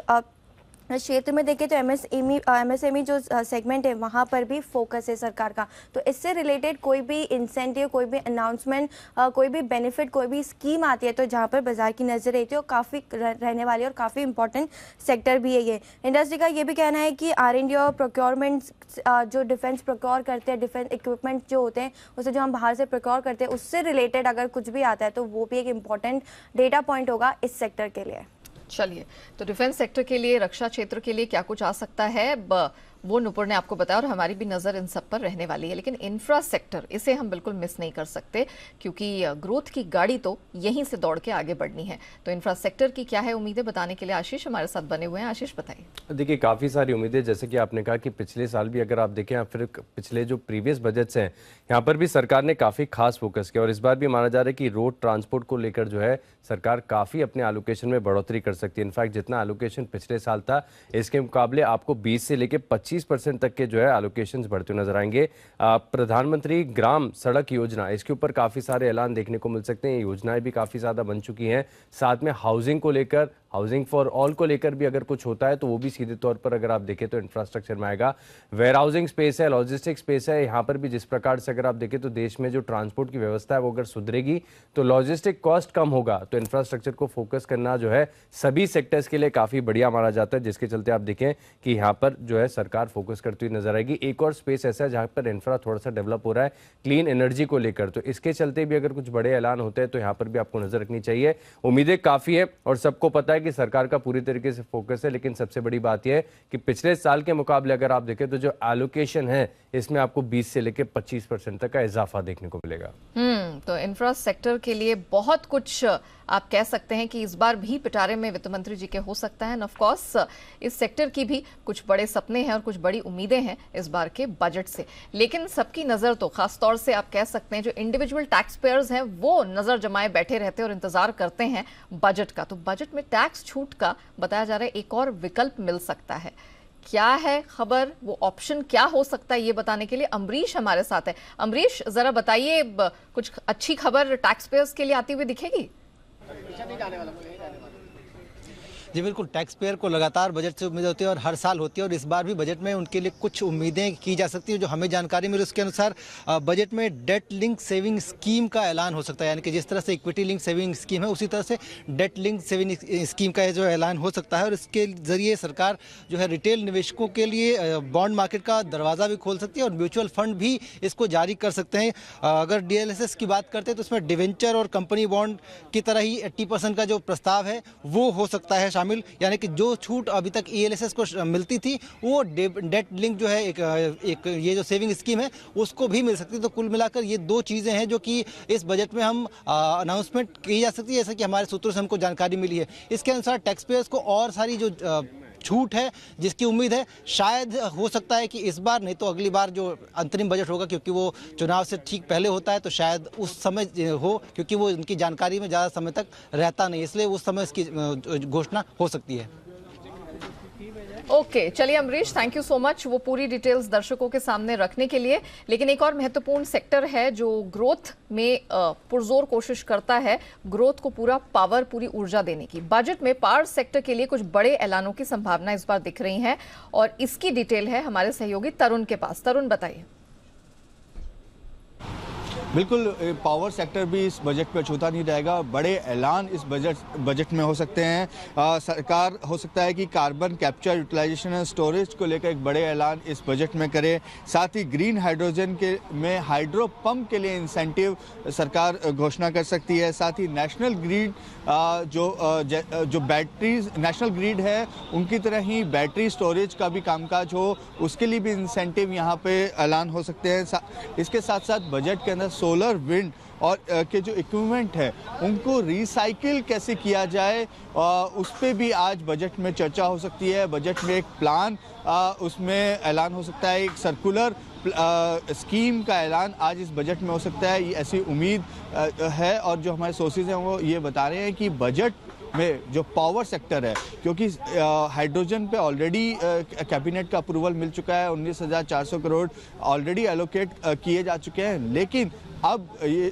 क्षेत्र में देखें तो एमएसएमई जो सेगमेंट है वहाँ पर भी फोकस है सरकार का। तो इससे रिलेटेड कोई भी इंसेंटिव, कोई भी अनाउंसमेंट, कोई भी बेनिफिट, कोई भी स्कीम आती है तो जहाँ पर बाजार की नज़र रहती है वो काफ़ी रहने वाली है और काफ़ी इंपॉर्टेंट सेक्टर भी है ये। इंडस्ट्री का ये भी कहना है कि R&D और प्रोक्योरमेंट जो डिफेंस प्रोक्योर करते हैं, डिफेंस इक्विपमेंट जो होते हैं उसे जो हम बाहर से प्रोक्योर करते हैं उससे रिलेटेड अगर कुछ भी आता है तो वो भी एक इम्पॉर्टेंट डेटा पॉइंट होगा इस सेक्टर के लिए। चलिए, तो डिफेंस सेक्टर के लिए, रक्षा क्षेत्र के लिए क्या कुछ आ सकता है वो नुपुर ने आपको बताया और हमारी भी नज़र इन सब पर रहने वाली है। लेकिन इंफ्रास्ट्रक्चर, इसे हम बिल्कुल मिस नहीं कर सकते क्योंकि ग्रोथ की गाड़ी तो यहीं से दौड़ के आगे बढ़नी है। तो इंफ्रास्ट्रक्चर की क्या है उम्मीदें, बताने के लिए आशीष हमारे साथ बने हुए हैं। आशीष बताइए। देखिए, काफ़ी सारी उम्मीदें, जैसे कि आपने कहा कि पिछले साल भी अगर आप देखें या फिर पिछले जो प्रीवियस बजट्स हैं यहाँ पर भी सरकार ने काफ़ी खास फोकस किया और इस बार भी माना जा रहा है कि रोड ट्रांसपोर्ट को लेकर जो है सरकार काफ़ी अपने एलोकेशन में बढ़ोतरी कर सकती है। इनफैक्ट जितना एलोकेशन पिछले साल था इसके मुकाबले आपको 20 से लेकर 25% तक के जो है एलोकेशंस बढ़ते हुए नजर आएंगे। प्रधानमंत्री ग्राम सड़क योजना, इसके ऊपर काफ़ी सारे ऐलान देखने को मिल सकते हैं। योजनाएं भी काफ़ी ज़्यादा बन चुकी हैं। साथ में हाउसिंग को लेकर, हाउसिंग फॉर ऑल को लेकर भी अगर कुछ होता है तो वो भी सीधे तौर पर अगर आप देखें तो इंफ्रास्ट्रक्चर में आएगा। वेयर हाउसिंग स्पेस है, लॉजिस्टिक स्पेस है, यहाँ पर भी जिस प्रकार से अगर आप देखें तो देश में जो ट्रांसपोर्ट की व्यवस्था है वो अगर सुधरेगी तो लॉजिस्टिक कॉस्ट कम होगा। तो इंफ्रास्ट्रक्चर को फोकस करना जो है सभी सेक्टर्स के लिए काफ़ी बढ़िया माना जाता है, जिसके चलते आप देखें कि यहाँ पर जो है सरकार फोकस करती हुई नजर आएगी। एक और स्पेस ऐसा है जहाँ पर इंफ्रा थोड़ा सा डेवलप हो रहा है क्लीन एनर्जी को लेकर, तो इसके चलते भी अगर कुछ बड़े ऐलान होते हैं तो यहाँ पर भी आपको नजर रखनी चाहिए। उम्मीदें काफ़ी है और सबको पता है कि सरकार का पूरी तरीके से फोकस है, लेकिन सबसे बड़ी बात यह है कि पिछले साल के मुकाबले अगर आप देखें तो जो एलोकेशन है इसमें आपको 20 से लेकर 25% तक का इजाफा देखने को मिलेगा। तो इंफ्रास्ट्रक्चर के लिए बहुत कुछ आप कह सकते हैं कि इस बार भी पिटारे में वित्त मंत्री जी के हो सकता है। ऑफ कोर्स इस सेक्टर की भी कुछ बड़े सपने हैं और कुछ बड़ी उम्मीदें हैं इस बार के बजट से। लेकिन सबकी नजर तो खास तौर से आप कह सकते हैं जो इंडिविजुअल टैक्स पेयर्स हैं वो नजर जमाए बैठे रहते हैं और इंतजार करते हैं बजट का। तो बजट में टैक्स छूट का बताया जा रहा है एक और विकल्प मिल सकता है। क्या है खबर, वो ऑप्शन क्या हो सकता है, ये बताने के लिए अमरीश हमारे साथ है। अमरीश, जरा बताइए, कुछ अच्छी खबर टैक्स पेयर्स के लिए आती हुई दिखेगी? जी बिल्कुल, टैक्स पेयर को लगातार बजट से उम्मीद होती है और हर साल होती है और इस बार भी बजट में उनके लिए कुछ उम्मीदें की जा सकती है। जो हमें जानकारी मिली उसके अनुसार बजट में डेट लिंक सेविंग स्कीम का ऐलान हो सकता है, यानी कि जिस तरह से इक्विटी लिंक सेविंग स्कीम है उसी तरह से डेट लिंक सेविंग स्कीम का जो ऐलान हो सकता है और इसके जरिए सरकार जो है रिटेल निवेशकों के लिए बॉन्ड मार्केट का दरवाज़ा भी खोल सकती है और म्यूचुअल फंड भी इसको जारी कर सकते हैं। अगर DLSS की बात करते हैं तो उसमें डिवेंचर और कंपनी बॉन्ड की तरह ही 80% का जो प्रस्ताव है वो हो सकता है शामिल, यानी कि जो छूट अभी तक ELSS को मिलती थी वो डेट लिंक जो है एक ये जो सेविंग स्कीम है उसको भी मिल सकती है। तो कुल मिलाकर ये दो चीज़ें हैं जो कि इस बजट में हम अनाउंसमेंट की जा सकती है, जैसा कि हमारे सूत्रों से हमको जानकारी मिली है। इसके अनुसार टैक्स पेयर्स को और सारी जो छूट है जिसकी उम्मीद है, शायद हो सकता है कि इस बार नहीं तो अगली बार जो अंतरिम बजट होगा, क्योंकि वो चुनाव से ठीक पहले होता है, तो शायद उस समय हो, क्योंकि वो उनकी जानकारी में ज़्यादा समय तक रहता नहीं, इसलिए उस समय इसकी घोषणा हो सकती है। ओके, चलिए Amrish, thank you so much वो पूरी डिटेल्स दर्शकों के सामने रखने के लिए। लेकिन एक और महत्वपूर्ण सेक्टर है जो ग्रोथ में पुरजोर कोशिश करता है ग्रोथ को पूरा पावर, पूरी ऊर्जा देने की। बजट में पावर सेक्टर के लिए कुछ बड़े ऐलानों की संभावना इस बार दिख रही है और इसकी डिटेल है हमारे सहयोगी तरुण के पास। तरुण, बताइए। बिल्कुल, पावर सेक्टर भी इस बजट में अछूता नहीं रहेगा। बड़े ऐलान इस बजट में हो सकते हैं। सरकार हो सकता है कि carbon capture, utilisation and storage को लेकर एक बड़े ऐलान इस बजट में करे। साथ ही ग्रीन हाइड्रोजन के में हाइड्रो पंप के लिए इंसेंटिव सरकार घोषणा कर सकती है। साथ ही नेशनल ग्रिड जो बैटरीज नेशनल ग्रिड है उनकी तरह ही बैटरी स्टोरेज का भी कामकाज हो, उसके लिए भी इंसेंटिव यहाँ पे ऐलान हो सकते हैं। इसके साथ साथ बजट के अंदर सोलर, विंड और के जो इक्विपमेंट है उनको रिसाइकिल कैसे किया जाए उस पर भी आज बजट में चर्चा हो सकती है। बजट में एक प्लान उसमें ऐलान हो सकता है, एक सर्कुलर स्कीम का ऐलान आज इस बजट में हो सकता है, ऐसी उम्मीद है। और जो हमारे सोर्सेज हैं वो ये बता रहे हैं कि बजट में जो पावर सेक्टर है, क्योंकि हाइड्रोजन पे ऑलरेडी कैबिनेट का अप्रूवल मिल चुका है, 19,400 करोड़ ऑलरेडी एलोकेट किए जा चुके हैं, लेकिन अब ये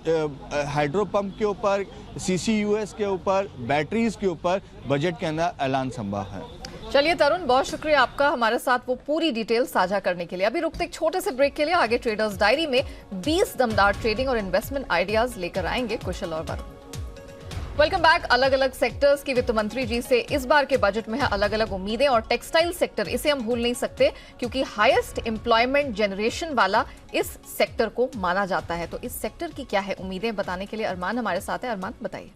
हाइड्रो पंप के ऊपर, CCUS के ऊपर, बैटरीज के ऊपर बजट के अंदर ऐलान संभव है। चलिए तरुण, बहुत शुक्रिया आपका हमारे साथ वो पूरी डिटेल साझा करने के लिए। अभी रुकते एक छोटे से ब्रेक के लिए, आगे ट्रेडर्स डायरी में 20 दमदार ट्रेडिंग और इन्वेस्टमेंट आइडियाज लेकर आएंगे कुशल और वरुण। Welcome back. अलग अलग सेक्टर्स की वित्त मंत्री जी से इस बार के बजट में है अलग अलग उम्मीदें, और टेक्सटाइल सेक्टर इसे हम भूल नहीं सकते क्योंकि हाईएस्ट एम्प्लॉयमेंट जनरेशन वाला इस सेक्टर को माना जाता है। तो इस सेक्टर की क्या है उम्मीदें, बताने के लिए अरमान हमारे साथ है। अरमान बताइए।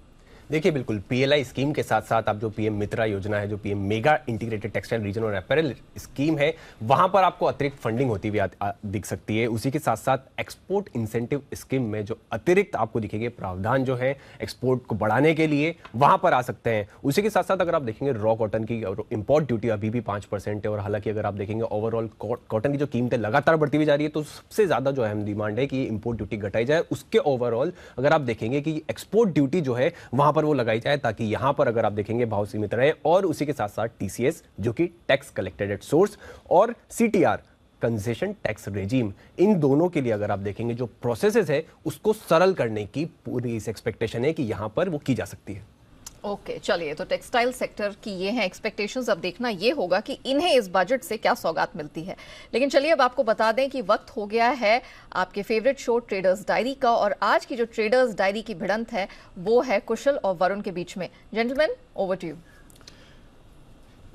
देखिए, बिल्कुल पीएलआई स्कीम के साथ साथ आप जो पीएम मित्रा योजना है, जो PM mega integrated textile reason और अपैरल स्कीम है, वहां पर आपको अतिरिक्त फंडिंग होती हुई दिख सकती है। उसी के साथ साथ एक्सपोर्ट इंसेंटिव स्कीम में जो अतिरिक्त आपको दिखेंगे प्रावधान जो है एक्सपोर्ट को बढ़ाने के लिए, वहां पर आ सकते हैं। उसी के साथ साथ अगर आप देखेंगे रॉ कॉटन की इंपोर्ट ड्यूटी अभी भी 5% है, और हालांकि अगर आप देखेंगे ओवरऑल कॉटन की जो कीमतें लगातार बढ़ती हुई जा रही है, तो सबसे ज्यादा जो अहम डिमांड है कि इंपोर्ट ड्यूटी घटाई जाए। उसके ओवरऑल अगर आप देखेंगे कि एक्सपोर्ट ड्यूटी जो है वहां पर वो लगाई जाए, ताकि यहां पर अगर आप देखेंगे भाव सीमित रहे, और उसी के साथ साथ टीसीएस जो कि टैक्स कलेक्टेड एट सोर्स, और सीटीआर कंसेशन टैक्स रेजिम, इन दोनों के लिए अगर आप देखेंगे जो प्रोसेसेस है उसको सरल करने की पूरी इस एक्सपेक्टेशन है कि यहां पर वो की जा सकती है। ओके, चलिए तो टेक्सटाइल सेक्टर की ये हैं एक्सपेक्टेशंस। अब देखना ये होगा कि इन्हें इस बजट से क्या सौगात मिलती है। लेकिन चलिए अब आपको बता दें कि वक्त हो गया है आपके फेवरेट शो ट्रेडर्स डायरी का, और आज की जो ट्रेडर्स डायरी की भिड़ंत है वो है कुशल और वरुण के बीच में। Gentleman, over to you.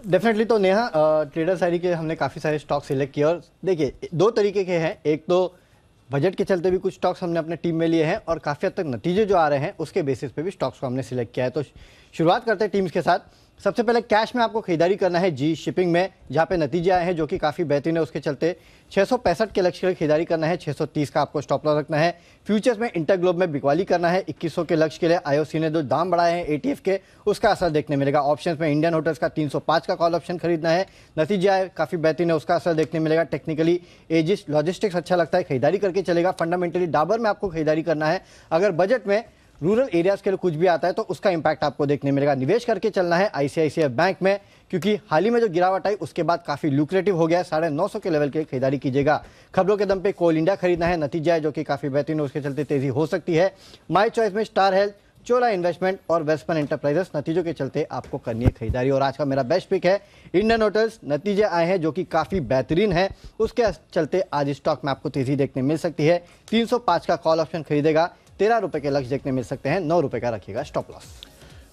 Definitely. तो नेहा, ट्रेडर्स डायरी के हमने काफ़ी सारे स्टॉक सिलेक्ट किए, और देखिए 2 तरीके के हैं। एक तो बजट के चलते भी कुछ स्टॉक्स हमने अपने टीम में लिए हैं, और काफ़ी हद तक नतीजे जो आ रहे हैं उसके बेसिस पे भी स्टॉक्स को हमने सिलेक्ट किया है। तो शुरुआत करते हैं टीम्स के साथ। सबसे पहले कैश में आपको खरीदारी करना है जी शिपिंग में, जहाँ पे नतीजे आए हैं जो कि काफ़ी बेहतरीन है। उसके चलते 665 के लक्ष्य के लिए खरीदारी करना है, 630 का आपको स्टॉप लॉस रखना है। फ्यूचर्स में इंटरग्लोब में बिकवाली करना है, 2100 के लक्ष्य के लिए। आईओसी ने जो दाम बढ़ाए हैं एटीएफ के, उसका असर देखने मिलेगा। ऑप्शंस में इंडियन होटल्स का 305 का कॉल ऑप्शन खरीदना है, नतीजे आए काफ़ी बेहतरीन है, उसका असर देखने मिलेगा। टेक्निकली एजिस लॉजिस्टिक्स अच्छा लगता है, खरीदारी करके चलेगा। फंडामेंटली डाबर में आपको खरीदारी करना है। अगर बजट में रूरल एरियाज के लिए कुछ भी आता है तो उसका इंपैक्ट आपको देखने मिलेगा। निवेश करके चलना है आईसीआईसीआई बैंक में, क्योंकि हाल ही में जो गिरावट आई उसके बाद काफी लुक्रेटिव हो गया है। 950 के लेवल की खरीदारी कीजिएगा। खबरों के दम पे कोल इंडिया खरीदना है, नतीजा है जो कि काफी बेहतरीन है, उसके चलते तेजी हो सकती है। माई चॉइस में स्टार हेल्थ, चोला इन्वेस्टमेंट और वेस्टर्न एंटरप्राइजेस, नतीजों के चलते आपको करनी है खरीदारी। और आज का मेरा बेस्ट पिक है इंडियन होटल्स, नतीजे आए हैं जो कि काफ़ी बेहतरीन है, उसके चलते आज स्टॉक में आपको तेजी देखने मिल सकती है। 305 का कॉल ऑप्शन खरीदेगा, 13 रुपए के लक्ष्य देखने मिल सकते हैं, 9 रुपए का रखिएगा स्टॉप लॉस।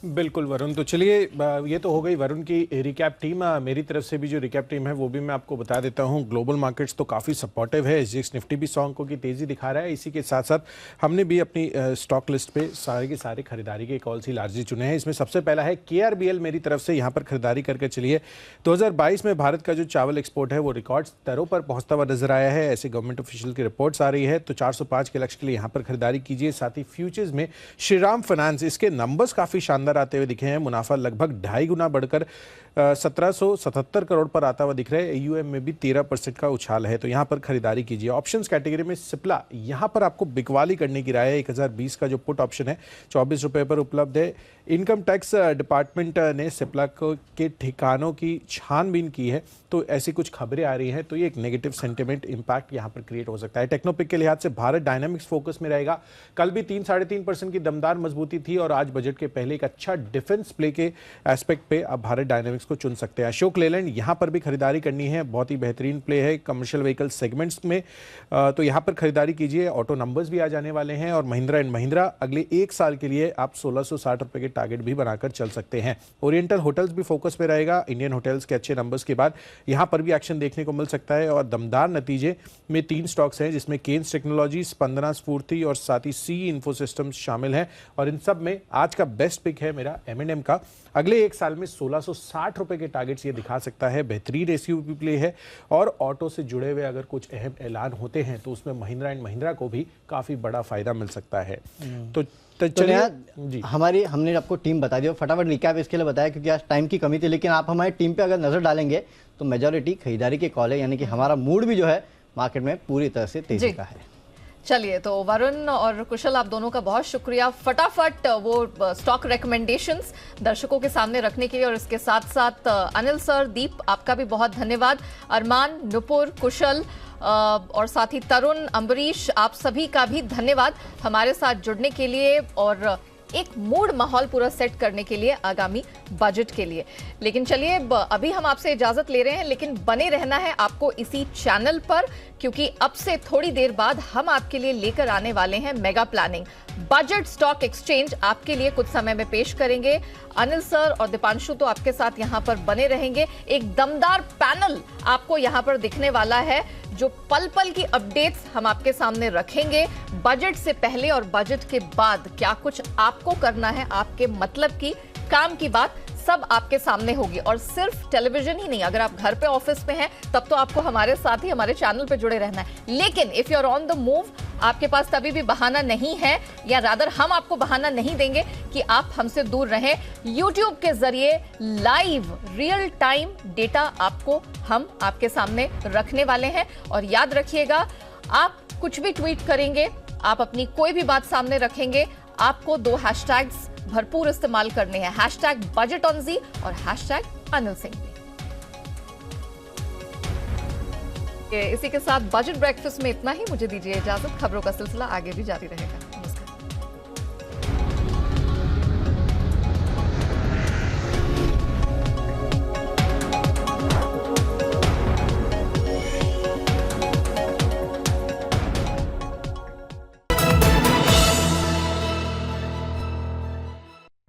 बिल्कुल वरुण, तो चलिए ये तो हो गई वरुण की रिकैप टीम। मेरी तरफ से भी जो रिकैप टीम है वो भी मैं आपको बता देता हूँ। ग्लोबल मार्केट्स तो काफ़ी सपोर्टिव है, एसजीएक्स निफ्टी भी 100 अंकों की तेज़ी दिखा रहा है। इसी के साथ साथ हमने भी अपनी स्टॉक लिस्ट पे सारे के सारे खरीदारी के कॉल्स ही लार्जली चुने हैं। इसमें सबसे पहला है KRBL, मेरी तरफ से यहाँ पर खरीदारी करके चलिए। 2022 में भारत का जो चावल एक्सपोर्ट है वो रिकॉर्ड स्तरों पर पहुँचता हुआ नजर आया है, ऐसे गवर्नमेंट ऑफिशियल की रिपोर्ट्स आ रही है। तो 405 के लक्ष्य के लिए यहाँ पर खरीदारी कीजिए। साथ ही फ्यूचर्स में श्रीराम फाइनेंस, इसके नंबर्स काफ़ी शानदार आते हुए दिखे हैं। मुनाफा लगभग 2.5 गुना बढ़कर 1777 करोड़ पर आता हुआ दिख रहा है। AUM में भी 13% का उछाल है, तो यहाँ पर खरीदारी कीजिए। ऑप्शंस कैटेगरी में सिप्ला, यहाँ पर आपको बिकवाली करने की राय है। 1020 का जो पुट ऑप्शन है 24 रुपये पर उपलब्ध है। इनकम टैक्स डिपार्टमेंट ने सिप्ला के ठिकानों की छानबीन की है, तो ऐसी कुछ खबरें आ रही हैं, तो ये एक नेगेटिव सेंटिमेंट इंपैक्ट यहाँ पर क्रिएट हो सकता है। टेक्नोपिक के लिहाज से भारत डायनामिक्स फोकस में रहेगा। कल भी 3-3.5% की दमदार मजबूती थी, और आज बजट के पहले एक अच्छा डिफेंस प्ले के एस्पेक्ट पे अब भारत डायनामिक्स को चुन सकते हैं। अशोक लेलैंड, यहाँ पर भी खरीदारी करनी है, बहुत ही बेहतरीन प्ले है कमर्शियल व्हीकल सेगमेंट्स में, तो यहाँ पर खरीदारी कीजिए। ऑटो नंबर्स भी आ जाने वाले हैं, और महिंद्रा एंड महिंद्रा अगले 1 साल के लिए आप 1660 रुपए के टारगेट भी बनाकर चल सकते हैं। ओरिएंटल होटल्स भी फोकस में रहेगा। इंडियन होटल्स के अच्छे नंबर्स के बाद यहाँ पर भी एक्शन देखने को मिल सकता है, और दमदार नतीजे में 3 स्टॉक्स हैं, जिसमें केन्स टेक्नोलॉजी, स्पंदना स्फूर्ति और साथ ही सी इन्फोसिस्टम्स शामिल हैं। और इन सब में आज का बेस्ट पिक है मेरा M&M का। अगले 1 साल में 1660 रुपए के टारगेट्स ये दिखा सकता है। बेहतरीन एसयूवी प्ले है, और ऑटो से जुड़े हुए अगर कुछ अहम ऐलान होते हैं तो उसमें महिंद्रा एंड महिंद्रा को भी काफी बड़ा फायदा मिल सकता है। तो चलिए जी, हमने आपको टीम बता दी, फटाफट रिकैप इसके लिए बताया क्योंकि आज टाइम की कमी थी, लेकिन आप हमारी टीम पे अगर नजर डालेंगे तो मेजॉरिटी खरीदारी के कॉल है, यानी कि हमारा मूड भी जो है मार्केट में पूरी तरह से तेजी का है। चलिए तो वरुण और कुशल, आप दोनों का बहुत शुक्रिया फटाफट वो स्टॉक रिकमेंडेशंस दर्शकों के सामने रखने के लिए, और इसके साथ साथ अनिल सर, दीप, आपका भी बहुत धन्यवाद। अरमान, नुपुर, कुशल और साथ ही तरुण, अम्बरीश, आप सभी का भी धन्यवाद हमारे साथ जुड़ने के लिए और एक मूड माहौल पूरा सेट करने के लिए आगामी बजट के लिए। लेकिन चलिए अभी हम आपसे इजाजत ले रहे हैं, लेकिन बने रहना है आपको इसी चैनल पर, क्योंकि अब से थोड़ी देर बाद हम आपके लिए लेकर आने वाले हैं mega planning. Budget stock exchange आपके लिए कुछ समय में पेश करेंगे। अनिल सर और दीपांशु तो आपके साथ यहां पर बने रहेंगे। एक दमदार पैनल आपको यहां पर दिखने वाला है, जो पल पल की अपडेट्स हम आपके सामने रखेंगे। बजट से पहले और बजट के बाद क्या कुछ आपको करना है, आपके मतलब की काम की बात सब आपके सामने होगी। और सिर्फ टेलीविजन ही नहीं, अगर आप घर पे ऑफिस में हैं तब तो आपको हमारे साथ ही हमारे चैनल पे जुड़े रहना है। लेकिन if you are on the move, आपके पास तभी भी बहाना नहीं है, या रादर हम आपको बहाना नहीं देंगे कि आप हमसे दूर रहें। YouTube के जरिए लाइव रियल टाइम डेटा आपको हम आपके सामने रखने वाले हैं। और याद रखिएगा, आप कुछ भी ट्वीट करेंगे, आप अपनी कोई भी बात सामने रखेंगे, आपको 2 हैशटैग्स भरपूर इस्तेमाल करने हैं, #BudgetOnZee और #AnilSingh। इसी के साथ बजट ब्रेकफास्ट में इतना ही। मुझे दीजिए इजाजत, खबरों का सिलसिला आगे भी जारी रहेगा।